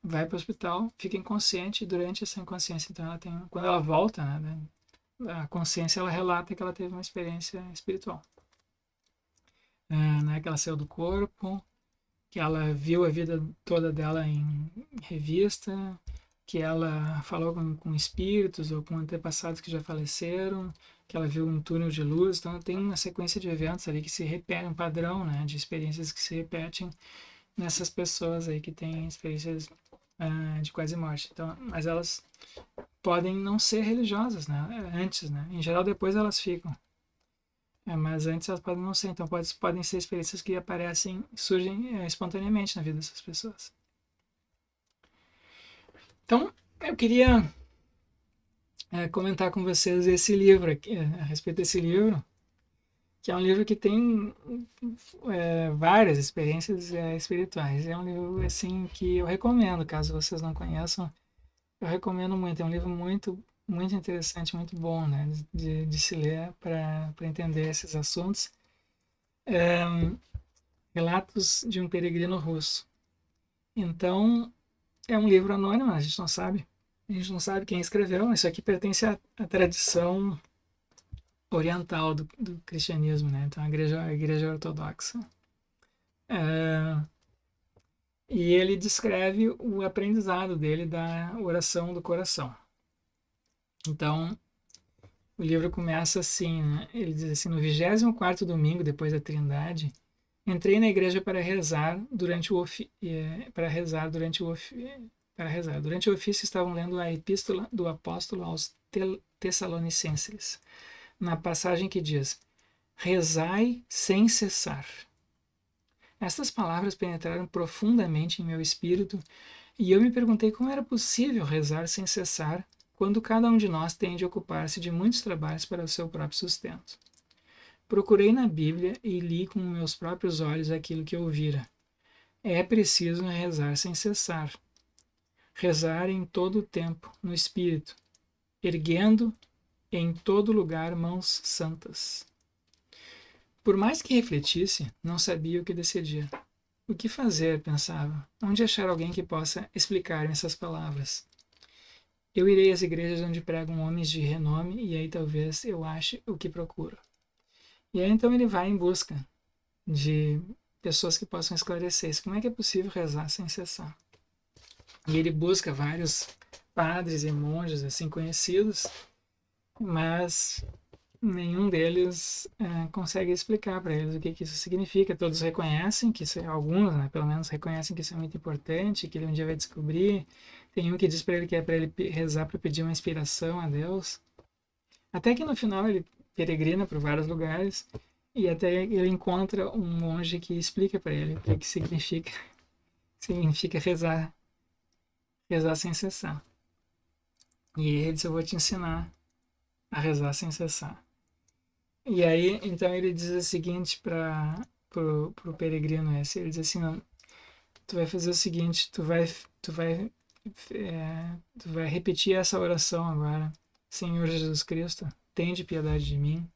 vai para o hospital, fica inconsciente, e durante essa inconsciência, então quando ela volta, né, a consciência, ela relata que ela teve uma experiência espiritual, né, que ela saiu do corpo, que ela viu a vida toda dela em revista, que ela falou com espíritos ou com antepassados que já faleceram, que ela viu um túnel de luz. Então tem uma sequência de eventos ali que se repetem, um padrão, né, de experiências que se repetem nessas pessoas aí que têm experiências de quase morte. Então, mas elas podem não ser religiosas, né, antes, né, em geral depois elas ficam. Mas antes elas podem não ser, então podem ser experiências que aparecem, surgem espontaneamente na vida dessas pessoas. Então, eu queria comentar com vocês esse livro aqui, a respeito desse livro, que é um livro que tem várias experiências espirituais. É um livro assim que eu recomendo, caso vocês não conheçam, eu recomendo muito. É um livro muito interessante, muito bom, né, de se ler para entender esses assuntos. Relatos de um Peregrino Russo. Então, é um livro anônimo, a gente não sabe. A gente não sabe quem escreveu. Isso aqui pertence à tradição oriental do cristianismo, né? Então, a igreja ortodoxa. E ele descreve o aprendizado dele da oração do coração. Então, o livro começa assim, né? Ele diz assim: no 24º domingo depois da Trindade, entrei na igreja para rezar durante o Durante o ofício estavam lendo a epístola do apóstolo aos Tessalonicenses, na passagem que diz: rezai sem cessar. Estas palavras penetraram profundamente em meu espírito e eu me perguntei como era possível rezar sem cessar quando cada um de nós tem de ocupar-se de muitos trabalhos para o seu próprio sustento. Procurei na Bíblia e li com meus próprios olhos aquilo que ouvira. É preciso rezar sem cessar. Rezar em todo o tempo, no Espírito, erguendo em todo lugar mãos santas. Por mais que refletisse, não sabia o que decidir. O que fazer, pensava. Onde achar alguém que possa explicar-me essas palavras? Eu irei às igrejas onde pregam homens de renome e aí talvez eu ache o que procuro. E aí então ele vai em busca de pessoas que possam esclarecer isso. Como é que é possível rezar sem cessar? E ele busca vários padres e monges assim conhecidos, mas nenhum deles consegue explicar para eles o que isso significa. Todos reconhecem que isso, alguns, né, pelo menos reconhecem que isso é muito importante, que ele um dia vai descobrir. Tem um que diz para ele que é para ele rezar para pedir uma inspiração a Deus. Até que no final ele peregrina por vários lugares e até ele encontra um monge que explica para ele o que significa rezar sem cessar. E ele diz: eu vou te ensinar a rezar sem cessar. E aí, então ele diz o seguinte para pro peregrino esse, ele diz assim: não, tu vai fazer o seguinte, tu vai repetir essa oração agora. Senhor Jesus Cristo, tende piedade de mim.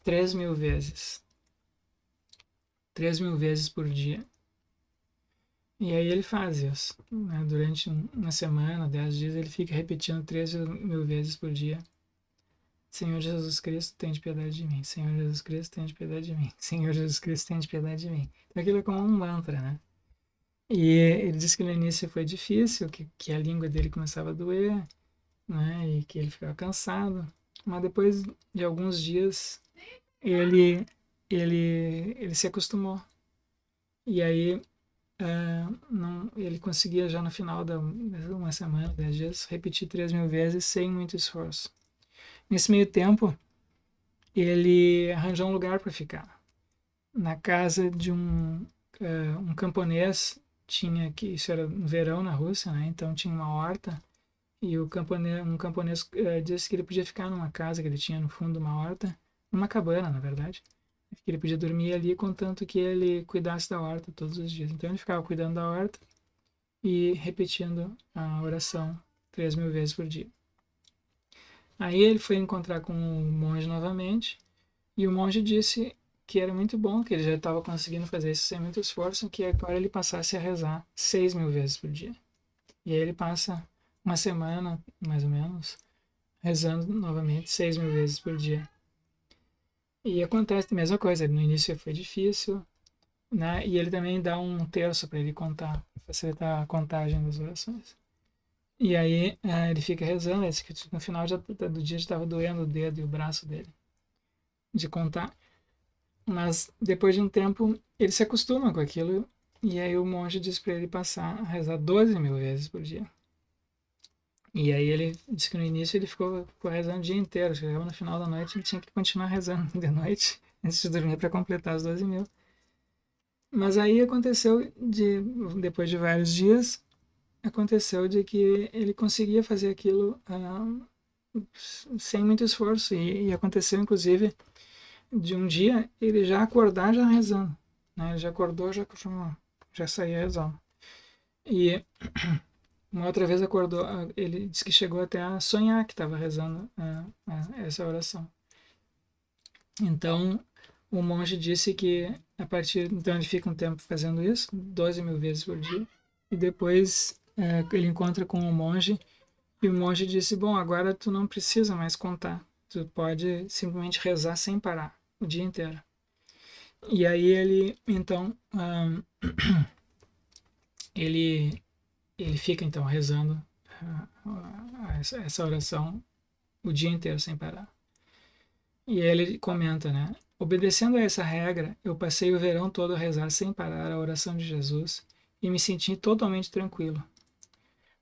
3.000 vezes. 3.000 vezes por dia. E aí ele faz isso. Né? Durante uma semana, 10 dias, ele fica repetindo 3.000 vezes por dia. Senhor Jesus Cristo, tende piedade de mim. Senhor Jesus Cristo, tende piedade de mim. Senhor Jesus Cristo, tende piedade de mim. Então aquilo é como um mantra, né? E ele disse que no início foi difícil, que a língua dele começava a doer, né? E que ele ficava cansado. Mas depois de alguns dias, ele se acostumou. E aí ele conseguia já no final de uma semana, 10 dias, repetir 3.000 vezes sem muito esforço. Nesse meio tempo, ele arranjou um lugar para ficar. Na casa de um camponês, isso era no verão na Rússia, né? Então tinha uma horta, e um camponês disse que ele podia ficar numa casa que ele tinha no fundo de uma horta, numa cabana, na verdade, que ele podia dormir ali, contanto que ele cuidasse da horta todos os dias. Então ele ficava cuidando da horta e repetindo a oração 3.000 vezes por dia. Aí ele foi encontrar com o monge novamente, e o monge disse que era muito bom, que ele já estava conseguindo fazer isso sem muito esforço, que agora ele passasse a rezar 6.000 vezes por dia. E aí ele passa uma semana, mais ou menos, rezando novamente 6.000 vezes por dia. E acontece a mesma coisa, no início foi difícil, né? E ele também dá um terço para ele contar, facilitar a contagem das orações. E aí ele fica rezando, no final do dia já estava doendo o dedo e o braço dele de contar. Mas depois de um tempo ele se acostuma com aquilo, e aí o monge diz para ele passar a rezar 12.000 vezes por dia. E aí ele disse que no início ele ficou rezando o dia inteiro, chegava no final da noite ele tinha que continuar rezando de noite antes de dormir para completar as 12.000. Mas aí aconteceu, depois de vários dias, aconteceu de que ele conseguia fazer aquilo sem muito esforço, e aconteceu inclusive de um dia ele já acordar já rezando, né? Ele já acordou, já saía rezando. E uma outra vez acordou, ele disse que chegou até a sonhar que estava rezando essa oração. Então o monge disse que então ele fica um tempo fazendo isso, 12.000 vezes por dia, e depois ele encontra com o monge, e o monge disse: bom, agora tu não precisa mais contar, tu pode simplesmente rezar sem parar o dia inteiro. E aí ele então ele fica então rezando essa oração o dia inteiro sem parar. E aí ele comenta, né? Obedecendo a essa regra, eu passei o verão todo a rezar sem parar a oração de Jesus e me senti totalmente tranquilo.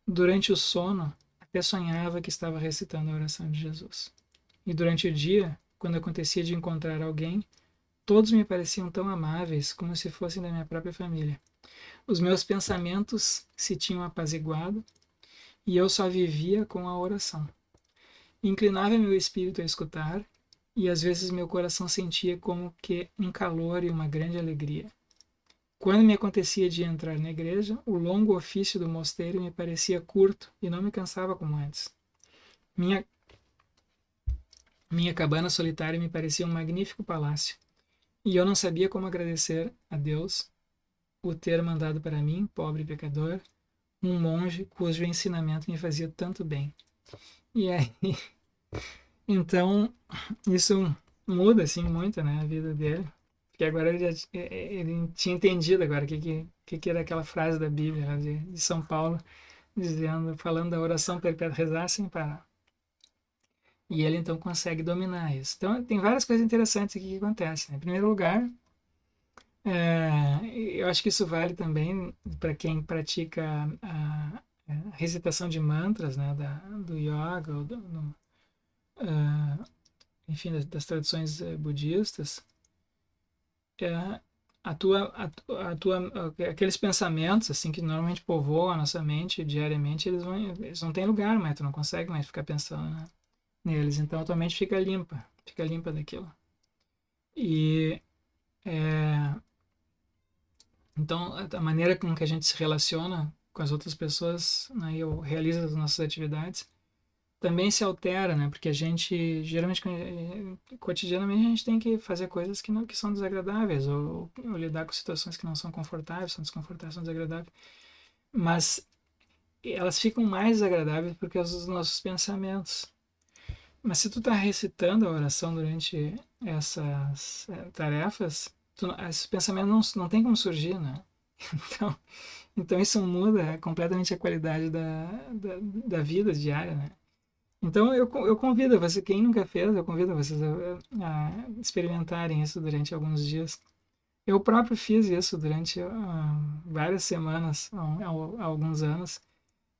Durante o sono, até sonhava que estava recitando a oração de Jesus. E durante o dia, quando acontecia de encontrar alguém, Todos me pareciam tão amáveis como se fossem da minha própria família. Os meus pensamentos se tinham apaziguado e eu só vivia com a oração. Inclinava meu espírito a escutar e às vezes meu coração sentia como que um calor e uma grande alegria. Quando me acontecia de entrar na igreja, o longo ofício do mosteiro me parecia curto e não me cansava como antes. Minha, minha cabana solitária me parecia um magnífico palácio, e eu não sabia como agradecer a Deus o ter mandado para mim, pobre pecador, um monge cujo ensinamento me fazia tanto bem. E aí, então, isso muda assim muito, né, a vida dele, porque agora ele tinha entendido agora o que era aquela frase da Bíblia, né, de São Paulo, dizendo, falando da oração perpétua, rezar sem parar. E ele então consegue dominar isso. Então tem várias coisas interessantes aqui que acontecem, né? Em primeiro lugar, eu acho que isso vale também para quem pratica a recitação de mantras, né, do yoga, ou enfim, das tradições budistas. É, aqueles pensamentos assim que normalmente povoam a nossa mente diariamente, eles não têm lugar mais, tu não consegue mais ficar pensando, né, neles. Então a tua mente fica limpa daquilo. E é, então a maneira com que a gente se relaciona com as outras pessoas, né, ou realiza as nossas atividades, também se altera, né? Porque a gente, geralmente, cotidianamente, a gente tem que fazer coisas que, não, que são desagradáveis, ou lidar com situações que não são confortáveis, são desconfortáveis, são desagradáveis. Mas elas ficam mais desagradáveis porque os nossos pensamentos. Mas se tu está recitando a oração durante essas tarefas, esses pensamentos não tem como surgir, né? Então, então isso muda completamente a qualidade da vida diária, né? Então eu convido você, quem nunca fez, eu convido vocês a experimentarem isso durante alguns dias. Eu próprio fiz isso durante várias semanas, há alguns anos,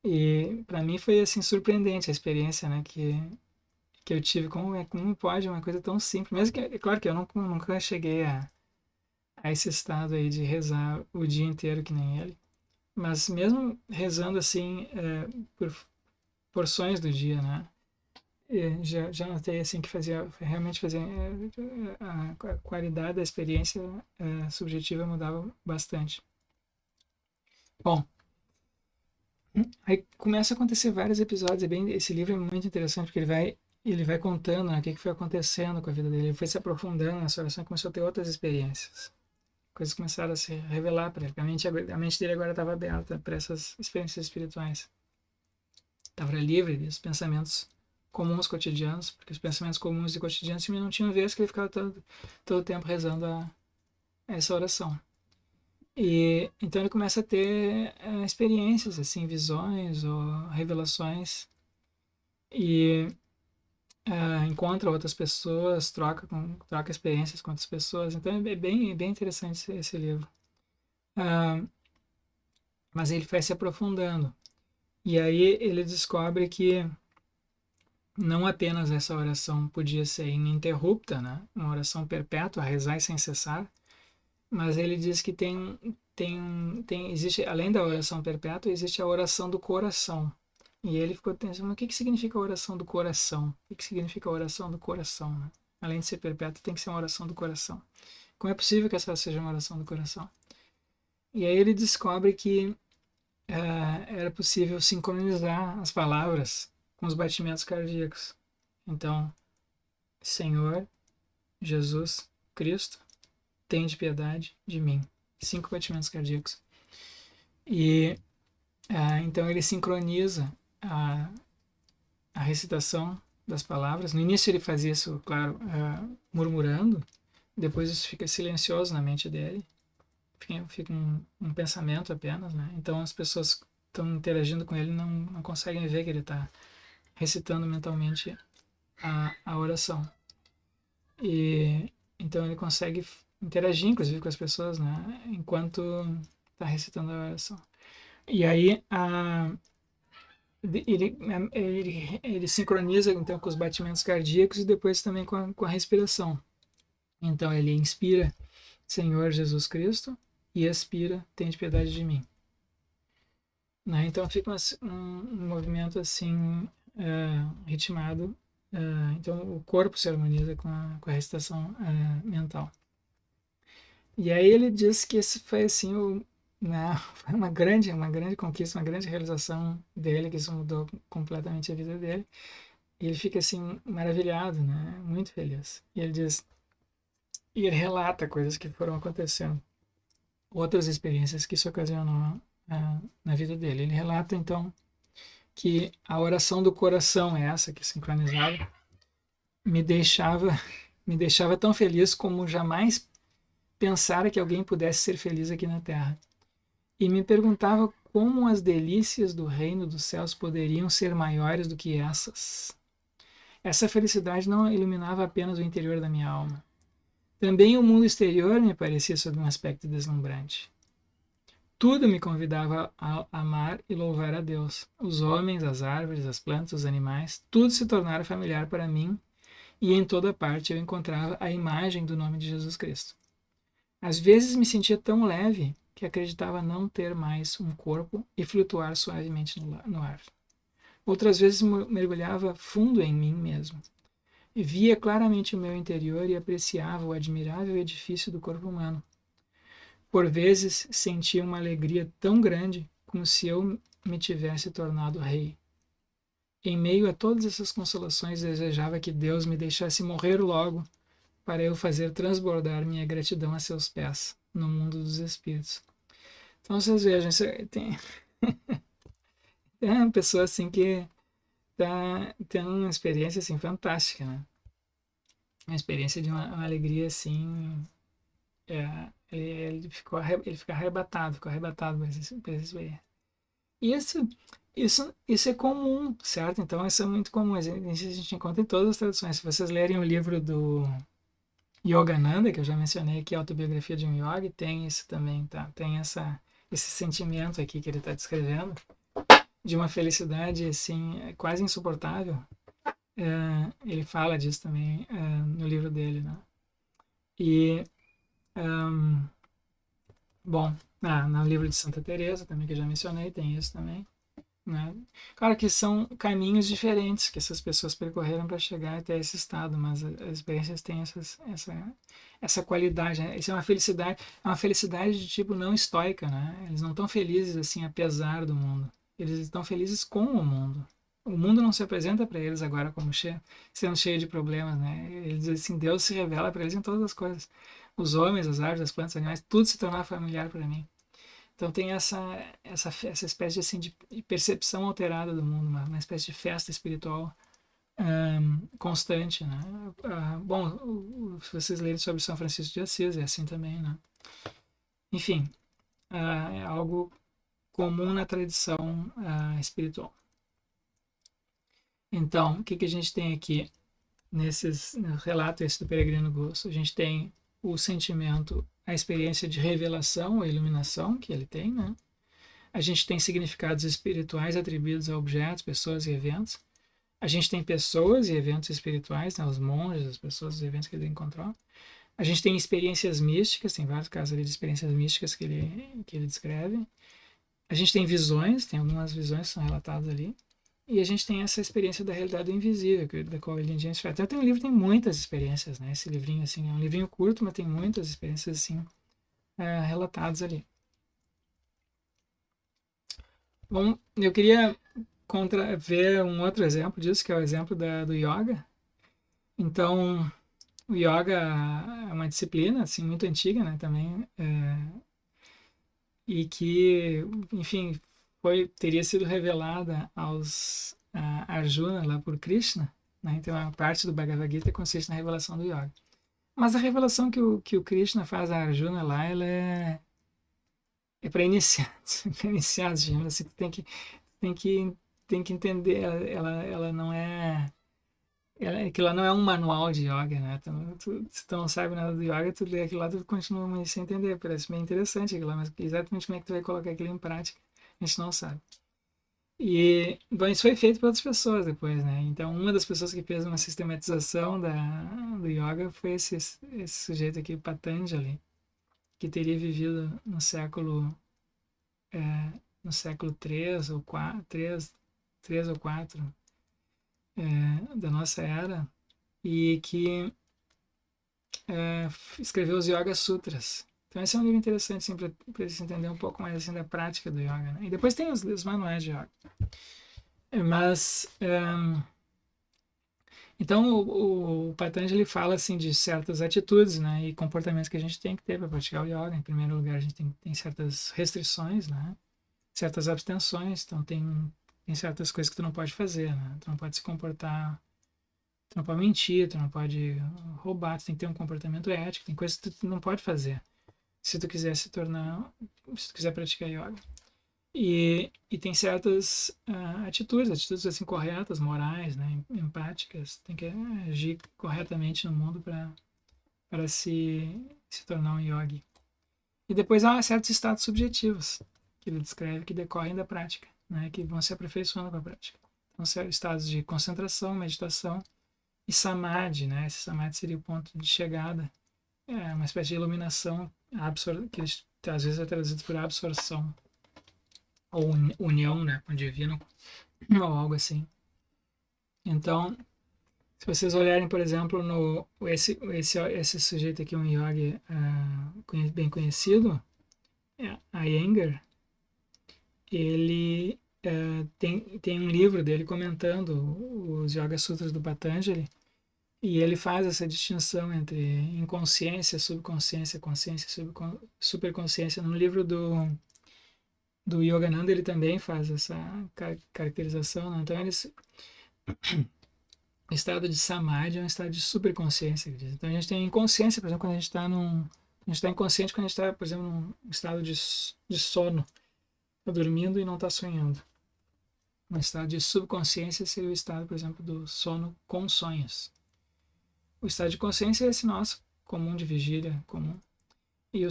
e para mim foi assim surpreendente a experiência, né, que eu tive. Como pode uma coisa tão simples? Mesmo que, é claro que eu nunca cheguei a esse estado aí de rezar o dia inteiro que nem ele, mas mesmo rezando assim por porções do dia, né? Já notei assim que realmente fazia a qualidade da experiência subjetiva mudava bastante. Bom, aí começa a acontecer vários episódios. Esse livro é muito interessante porque ele vai contando, né, o que foi acontecendo com a vida dele. Ele foi se aprofundando nessa oração e começou a ter outras experiências. Coisas começaram a se revelar para ele. A mente dele agora estava aberta para essas experiências espirituais. Estava livre dos pensamentos comuns cotidianos, porque os pensamentos comuns e cotidianos não tinham vez que ele ficava todo o tempo rezando essa oração. E então ele começa a ter experiências, assim, visões ou revelações, e encontra outras pessoas, troca experiências com outras pessoas. Então é bem interessante esse livro. Mas ele vai se aprofundando. E aí ele descobre que não apenas essa oração podia ser ininterrupta, né? Uma oração perpétua, rezar sem cessar, mas ele diz que existe, além da oração perpétua, existe a oração do coração. E ele ficou pensando, o que significa a oração do coração? O que significa a oração do coração, né? Além de ser perpétua, tem que ser uma oração do coração. Como é possível que essa seja uma oração do coração? E aí ele descobre que era possível sincronizar as palavras com os batimentos cardíacos. Então, Senhor, Jesus, Cristo, tende piedade de mim. 5 batimentos cardíacos. E então ele sincroniza a recitação das palavras. No início ele fazia isso, claro, murmurando. Depois isso fica silencioso na mente dele. Fica um pensamento apenas, né? Então as pessoas que estão interagindo com ele não conseguem ver que ele está recitando mentalmente a oração. E então ele consegue interagir, inclusive, com as pessoas, né? Enquanto está recitando a oração. E aí ele sincroniza então com os batimentos cardíacos e depois também com a respiração. Então ele inspira Senhor Jesus Cristo e expira tende piedade de mim. Né? Então fica um movimento assim ritmado. Então o corpo se harmoniza com a recitação mental. E aí ele diz que esse foi assim foi uma grande conquista, uma grande realização dele, que isso mudou completamente a vida dele. E ele fica assim maravilhado, né? Muito feliz. E ele diz, e ele relata coisas que foram acontecendo, outras experiências que isso ocasionou na vida dele. Ele relata então que a oração do coração, essa que sincronizava, me deixava tão feliz como jamais pensara que alguém pudesse ser feliz aqui na Terra. E me perguntava como as delícias do reino dos céus poderiam ser maiores do que essas. Essa felicidade não iluminava apenas o interior da minha alma. Também o mundo exterior me parecia sob um aspecto deslumbrante. Tudo me convidava a amar e louvar a Deus. Os homens, as árvores, as plantas, os animais, tudo se tornara familiar para mim e em toda parte eu encontrava a imagem do nome de Jesus Cristo. Às vezes me sentia tão leve que acreditava não ter mais um corpo e flutuar suavemente no ar. Outras vezes mergulhava fundo em mim mesmo. Via claramente o meu interior e apreciava o admirável edifício do corpo humano. Por vezes sentia uma alegria tão grande como se eu me tivesse tornado rei. Em meio a todas essas consolações, desejava que Deus me deixasse morrer logo para eu fazer transbordar minha gratidão a seus pés no mundo dos espíritos. Então vocês vejam, tem uma pessoa assim que está tendo uma experiência assim fantástica, né? Uma experiência de uma alegria assim. Ele fica arrebatado por essa experiência. Isso é comum, certo? Então isso é muito comum. A gente encontra em todas as traduções. Se vocês lerem o livro do Yogananda, que eu já mencionei aqui, a autobiografia de um yogi, tem isso também, tá? Tem esse sentimento aqui que ele está descrevendo, de uma felicidade assim, quase insuportável. Ele fala disso também no livro dele, né? E, bom, no livro de Santa Teresa também, que eu já mencionei, tem isso também. Né? Claro que são caminhos diferentes que essas pessoas percorreram para chegar até esse estado, mas as experiências têm essa qualidade, né? Isso é uma felicidade de tipo não estoica, né? Eles não estão felizes assim apesar do mundo, eles estão felizes com o mundo. O mundo não se apresenta para eles agora como sendo cheio de problemas, né? Eles dizem assim, Deus se revela para eles em todas as coisas. Os homens, as árvores, as plantas, os animais, tudo se torna familiar para mim. Então tem essa espécie assim, de percepção alterada do mundo, uma espécie de festa espiritual constante, né? Bom, se vocês lerem sobre São Francisco de Assis, é assim também, né? Enfim, é algo comum na tradição espiritual. Então, o que a gente tem aqui no relato esse do Peregrino Gosto? A gente tem o sentimento, a experiência de revelação, a iluminação que ele tem, né? A gente tem significados espirituais atribuídos a objetos, pessoas e eventos. A gente tem pessoas e eventos espirituais, né? Os monges, as pessoas, os eventos que ele encontrou. A gente tem experiências místicas, tem vários casos ali de experiências místicas que ele descreve. A gente tem visões, tem algumas visões que são relatadas ali. E a gente tem essa experiência da realidade do invisível, da qual ele indica. Até o livro tem muitas experiências, né? Esse livrinho, assim, é um livrinho curto, mas tem muitas experiências, assim, relatadas ali. Bom, eu queria ver um outro exemplo disso, que é o exemplo do yoga. Então, o yoga é uma disciplina, assim, muito antiga, né? Também, e que, enfim, teria sido revelada aos Arjuna lá por Krishna, né? Então a parte do Bhagavad Gita consiste na revelação do yoga. Mas a revelação que o Krishna faz a Arjuna lá, ela é para iniciados, para iniciados, digamos assim, tem que tem que entender, ela não aquilo lá não é um manual de yoga, né? Então, se tu não sabe nada do yoga, tu lê aquilo lá, tu continua meio sem entender. Parece bem interessante aquilo lá, mas exatamente como é que tu vai colocar aquilo em prática, a gente não sabe. E, bom, isso foi feito por outras pessoas depois, né? Então, uma das pessoas que fez uma sistematização do yoga foi esse sujeito aqui, Patanjali, que teria vivido é, no século 3 ou 4, 3 ou 4 da nossa era, e que escreveu os Yoga Sutras. Então esse é um livro interessante assim, para se entender um pouco mais assim, da prática do yoga. Né? E depois tem os manuais de yoga. Mas então o Patanjali fala assim de certas atitudes, né, e comportamentos que a gente tem que ter para praticar o yoga. Em primeiro lugar, a gente tem certas restrições, né, certas abstenções. Então tem certas coisas que tu não pode fazer, né? Tu não pode se comportar, tu não pode mentir, tu não pode roubar, tu tem que ter um comportamento ético, tem coisas que tu não pode fazer se tu quiser se tu quiser praticar yoga. E tem certas atitudes assim corretas, morais, né, empáticas, tem que agir corretamente no mundo para se tornar um yogi. E depois há certos estados subjetivos que ele descreve que decorrem da prática, né, que vão se aperfeiçoando com a prática. Então, são estados de concentração, meditação e samadhi, né? Esse samadhi seria o ponto de chegada, uma espécie de iluminação que às vezes é traduzido por absorção ou união, né, com o divino ou algo assim. Então, se vocês olharem, por exemplo, no esse sujeito aqui, um yogi bem conhecido, Iyengar, ele tem um livro dele comentando os Yoga Sutras do Patanjali, e ele faz essa distinção entre inconsciência, subconsciência, consciência, superconsciência. No livro do Yogananda ele também faz essa caracterização. Né? Então, o estado de samadhi é um estado de superconsciência. Então, a gente tem inconsciência, por exemplo, quando a gente está a gente está inconsciente quando a gente está, por exemplo, num estado de sono, está dormindo e não está sonhando. Um estado de subconsciência seria o estado, por exemplo, do sono com sonhos. O estado de consciência é esse nosso, comum de vigília, comum. E o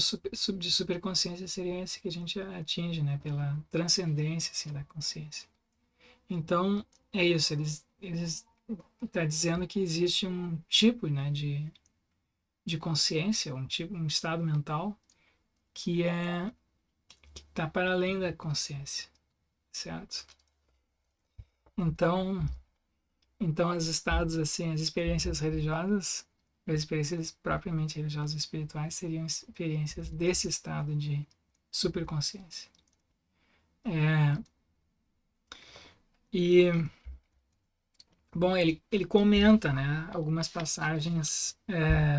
de superconsciência seria esse que a gente atinge, né, pela transcendência assim, da consciência. Então, é isso. Eles está dizendo que existe um tipo, né, de consciência, um estado mental que está para além da consciência, certo? Então, os estados assim, as experiências religiosas, as experiências propriamente religiosas e espirituais seriam experiências desse estado de superconsciência. E bom, ele comenta, né, algumas passagens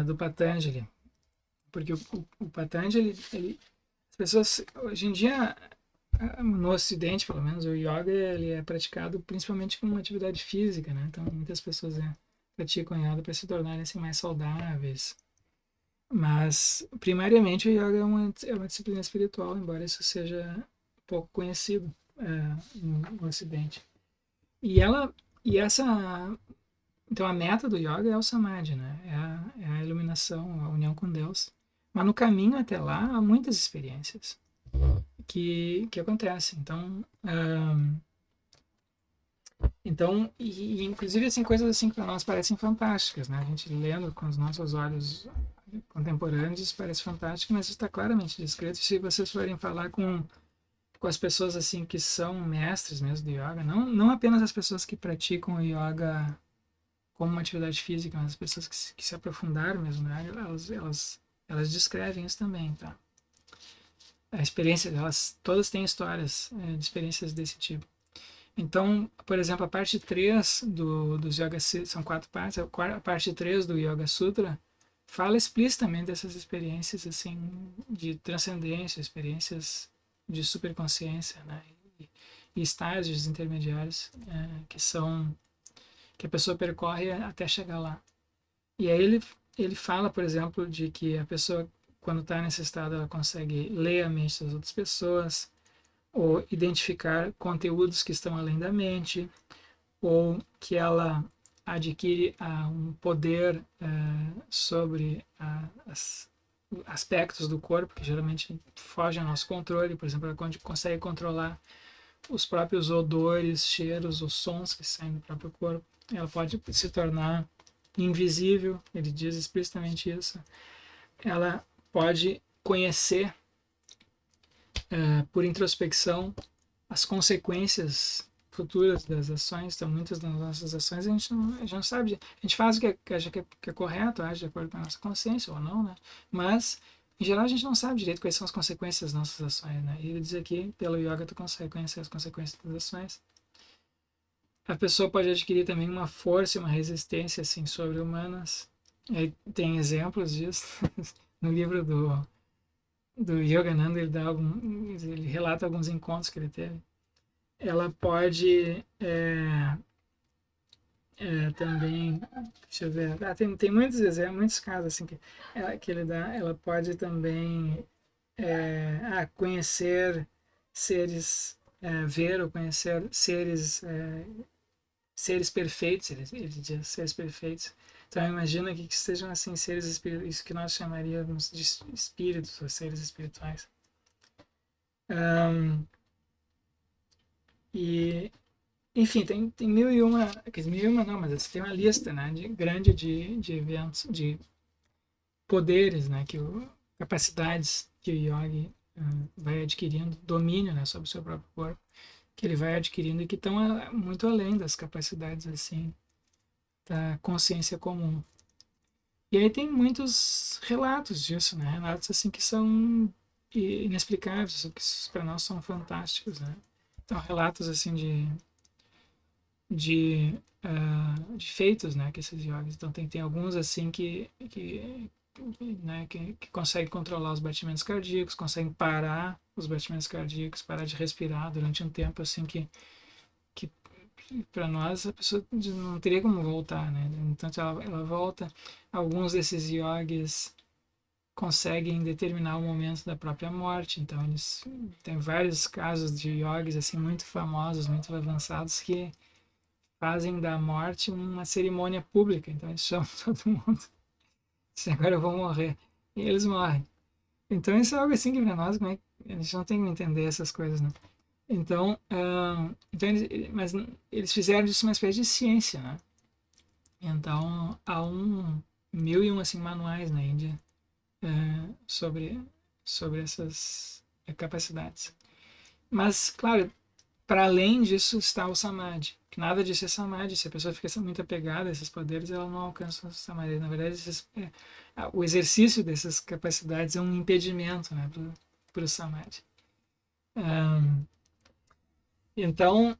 do Patanjali, porque o Patanjali, as pessoas hoje em dia no Ocidente, pelo menos, o yoga ele é praticado principalmente como uma atividade física, né? Então muitas pessoas praticam yoga para se tornarem assim mais saudáveis. Mas primariamente o yoga é uma disciplina espiritual, embora isso seja pouco conhecido no Ocidente. E essa então a meta do yoga é o samadhi, né? É a iluminação, a união com Deus. Mas no caminho até lá há muitas experiências que acontecem. Então, inclusive assim coisas assim que para nós parecem fantásticas, né? A gente lendo com os nossos olhos contemporâneos isso parece fantástico, mas isso está claramente descrito. Se vocês forem falar com as pessoas assim que são mestres mesmo do yoga, não apenas as pessoas que praticam o yoga como uma atividade física, mas as pessoas que se aprofundaram mesmo, né? Elas descrevem isso também, tá? A experiência, elas todas têm histórias de experiências desse tipo. Então, por exemplo, a parte 3 dos Yoga Sutras, são 4 partes, a parte 3 do Yoga Sutra fala explicitamente dessas experiências assim de transcendência, experiências de superconsciência, né? E estágios intermediários que a pessoa percorre até chegar lá. E aí ele fala, por exemplo, de que a pessoa, quando está nesse estado, ela consegue ler a mente das outras pessoas, ou identificar conteúdos que estão além da mente, ou que ela adquire um poder sobre aspectos do corpo que geralmente fogem ao nosso controle. Por exemplo, ela consegue controlar os próprios odores, cheiros, os sons que saem do próprio corpo. Ela pode se tornar invisível, ele diz explicitamente isso. Ela pode conhecer, por introspecção, as consequências futuras das ações. Então, muitas das nossas ações a gente não sabe. A gente faz o que acha que é correto, age de acordo com a nossa consciência ou não, né? Mas, em geral, a gente não sabe direito quais são as consequências das nossas ações, né? E ele diz aqui, pelo yoga, tu consegue conhecer as consequências das ações. A pessoa pode adquirir também uma força e uma resistência, assim, sobre-humanas. Aí tem exemplos disso no livro do Yogananda. Ele relata alguns encontros que ele teve. Ela pode também, deixa eu ver, tem muitos exemplos, muitos casos assim que ele dá. Ela pode também conhecer seres, ver ou conhecer seres perfeitos. Ele diz seres perfeitos. Então imagina que sejam assim seres espirituais, isso que nós chamaríamos de espíritos ou seres espirituais. E enfim, tem mil e uma, quer dizer, mil e uma não, mas tem uma lista, né, grande de eventos, de poderes, né, capacidades que o yogi vai adquirindo, domínio, né, sobre o seu próprio corpo, que ele vai adquirindo e que estão muito além das capacidades, assim, da consciência comum. E aí tem muitos relatos disso, né, relatos, assim, que são inexplicáveis, que para nós são fantásticos, né. Então, relatos, assim, de feitos, né, que esses yogis. Então tem alguns assim que conseguem controlar os batimentos cardíacos, conseguem parar os batimentos cardíacos, parar de respirar durante um tempo assim que para nós a pessoa não teria como voltar, né? Então ela volta. Alguns desses yogis conseguem determinar o momento da própria morte. Então eles tem vários casos de yogis assim muito famosos, muito avançados que fazem da morte uma cerimônia pública. Então eles chamam todo mundo. Se agora eu vou morrer. E eles morrem. Então isso é algo assim que para nós, como é que a gente não tem que entender essas coisas, né? Então, mas eles fizeram disso uma espécie de ciência, né? Então há mil e um assim, manuais na Índia sobre essas capacidades. Mas, claro, para além disso está o samadhi, que nada disso é samadhi. Se a pessoa fica muito apegada a esses poderes, ela não alcança o samadhi. Na verdade, o exercício dessas capacidades é um impedimento, né, para o samadhi. Então,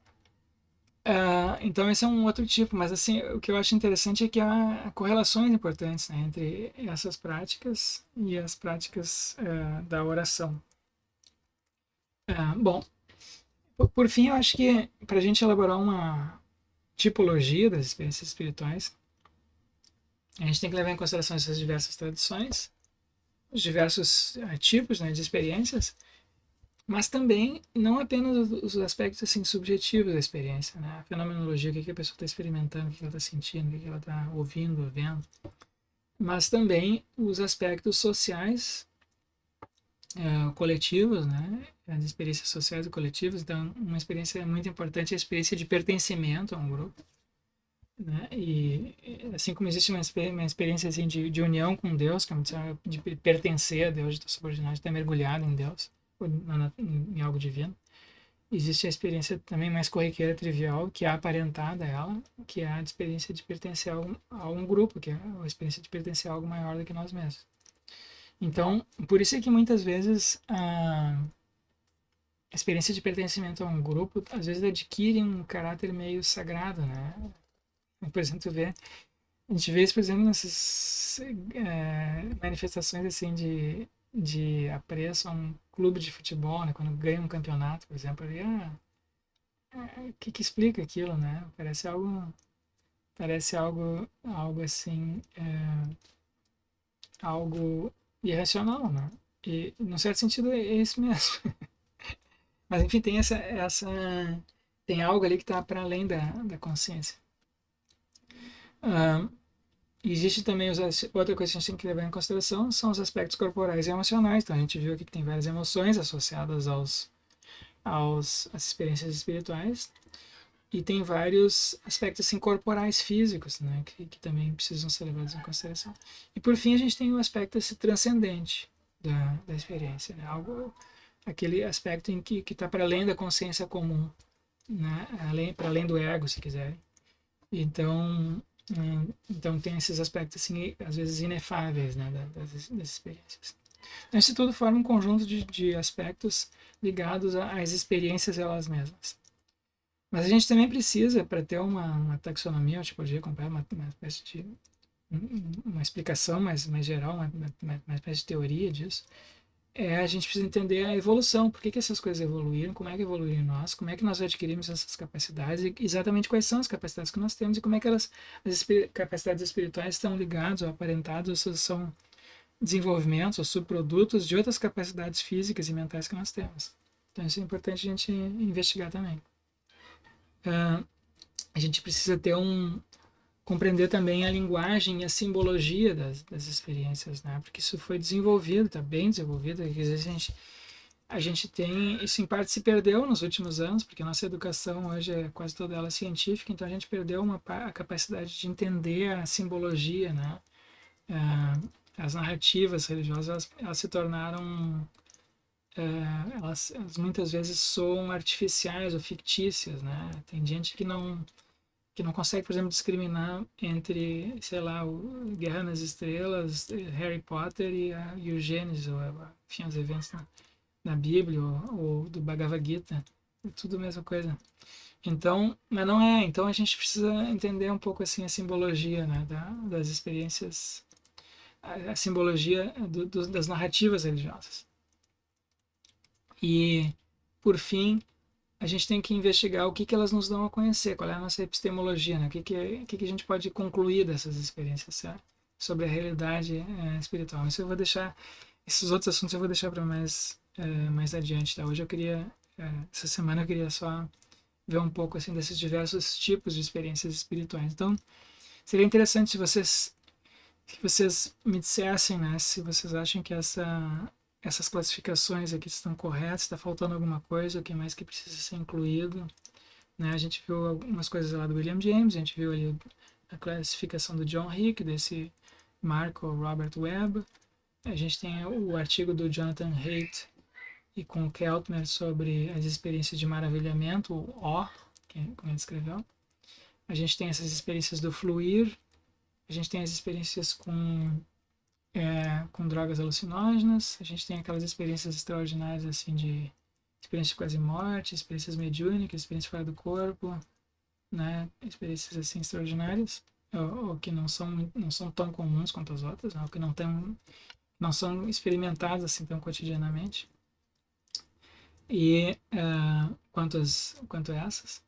então esse é um outro tipo, mas assim, o que eu acho interessante é que há correlações importantes, né, entre essas práticas e as práticas da oração. Bom, por fim, eu acho que para a gente elaborar uma tipologia das experiências espirituais, a gente tem que levar em consideração essas diversas tradições, os diversos tipos, né, de experiências, mas também não apenas os aspectos assim subjetivos da experiência, né, a fenomenologia, o que a pessoa está experimentando, o que ela está sentindo, o que ela está ouvindo, vendo, mas também os aspectos sociais, coletivos, né, as experiências sociais e coletivas. Então, uma experiência muito importante é a experiência de pertencimento a um grupo, né? E assim como existe uma experiência assim de união com Deus, que é de pertencer a Deus, de estar subordinado, de estar mergulhado em Deus, ou em algo divino, existe a experiência também mais corriqueira, trivial, que é aparentada a ela, que é a experiência de pertencer a um grupo, que é a experiência de pertencer a algo maior do que nós mesmos. Então, por isso é que muitas vezes a experiência de pertencimento a um grupo às vezes adquire um caráter meio sagrado, né? Por exemplo, a gente vê isso, por exemplo, nessas manifestações assim de apreço a um clube de futebol, né? Quando ganha um campeonato, por exemplo, ali, o que explica aquilo, né? Parece algo assim, algo irracional, né? E, num certo sentido, é isso mesmo. Mas, enfim, tem algo ali que está para além da consciência. Existe também outra coisa que a gente tem que levar em consideração são os aspectos corporais e emocionais. Então a gente viu aqui que tem várias emoções associadas às experiências espirituais. E tem vários aspectos assim, corporais físicos, né, que também precisam ser levados em consideração. E por fim a gente tem o aspecto esse transcendente da experiência, né, algo, aquele aspecto em que está para além da consciência comum, né, para além do ego, se quiserem. Então tem esses aspectos assim, às vezes inefáveis, né, das experiências. Então isso tudo forma um conjunto de aspectos ligados às experiências elas mesmas. Mas a gente também precisa, para ter uma taxonomia, uma tipologia completa, uma espécie de uma explicação mais geral, uma espécie de teoria disso, a gente precisa entender a evolução, por que essas coisas evoluíram, como é que evoluíram em nós, como é que nós adquirimos essas capacidades, e exatamente quais são as capacidades que nós temos e como é que as capacidades espirituais estão ligadas ou aparentadas, ou são desenvolvimentos ou subprodutos de outras capacidades físicas e mentais que nós temos. Então isso é importante a gente investigar também. A gente precisa compreender também a linguagem e a simbologia das experiências, né? Porque isso foi desenvolvido, está bem desenvolvido. Às vezes a gente tem, isso em parte se perdeu nos últimos anos, porque a nossa educação hoje é quase toda ela científica, então a gente perdeu a capacidade de entender a simbologia, né? As narrativas religiosas, elas se tornaram, elas muitas vezes soam artificiais ou fictícias, né? Tem gente que não consegue, por exemplo, discriminar entre, sei lá, o Guerra nas Estrelas, Harry Potter e o Gênesis, ou enfim, os eventos na Bíblia ou do Bhagavad Gita. É tudo a mesma coisa. Então, mas não é. Então a gente precisa entender um pouco assim a simbologia, né, das experiências, a simbologia das narrativas religiosas. E, por fim, a gente tem que investigar o que elas nos dão a conhecer, qual é a nossa epistemologia, né? O que a gente pode concluir dessas experiências, certo? Sobre a realidade espiritual. Isso eu vou deixar, esses outros assuntos eu vou deixar para mais adiante, tá? Hoje eu queria, essa semana eu queria só ver um pouco assim desses diversos tipos de experiências espirituais. Então, seria interessante se vocês me dissessem, né, se vocês acham que essas classificações aqui estão corretas, está faltando alguma coisa, o que mais que precisa ser incluído, né? A gente viu algumas coisas lá do William James, a gente viu ali a classificação do John Hick, desse Marco Robert Webb, a gente tem o artigo do Jonathan Haidt e com o Keltner sobre as experiências de maravilhamento, o O, como ele escreveu. A gente tem essas experiências do fluir, a gente tem as experiências com drogas alucinógenas, a gente tem aquelas experiências extraordinárias assim de experiência de quase morte, experiências mediúnicas, experiências fora do corpo, né, experiências assim extraordinárias, ou que não são tão comuns quanto as outras, né, ou que não são experimentadas assim tão cotidianamente, e quanto essas.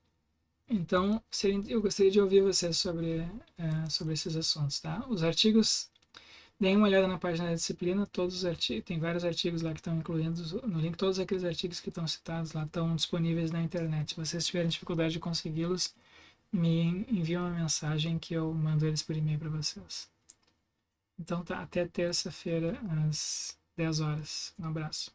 Então, eu gostaria de ouvir vocês sobre esses assuntos, tá? Os artigos, deem uma olhada na página da disciplina, tem vários artigos lá que estão incluídos no link, todos aqueles artigos que estão citados lá estão disponíveis na internet. Se vocês tiverem dificuldade de consegui-los, me enviam uma mensagem que eu mando eles por e-mail para vocês. Então tá, até terça-feira às 10 horas. Um abraço.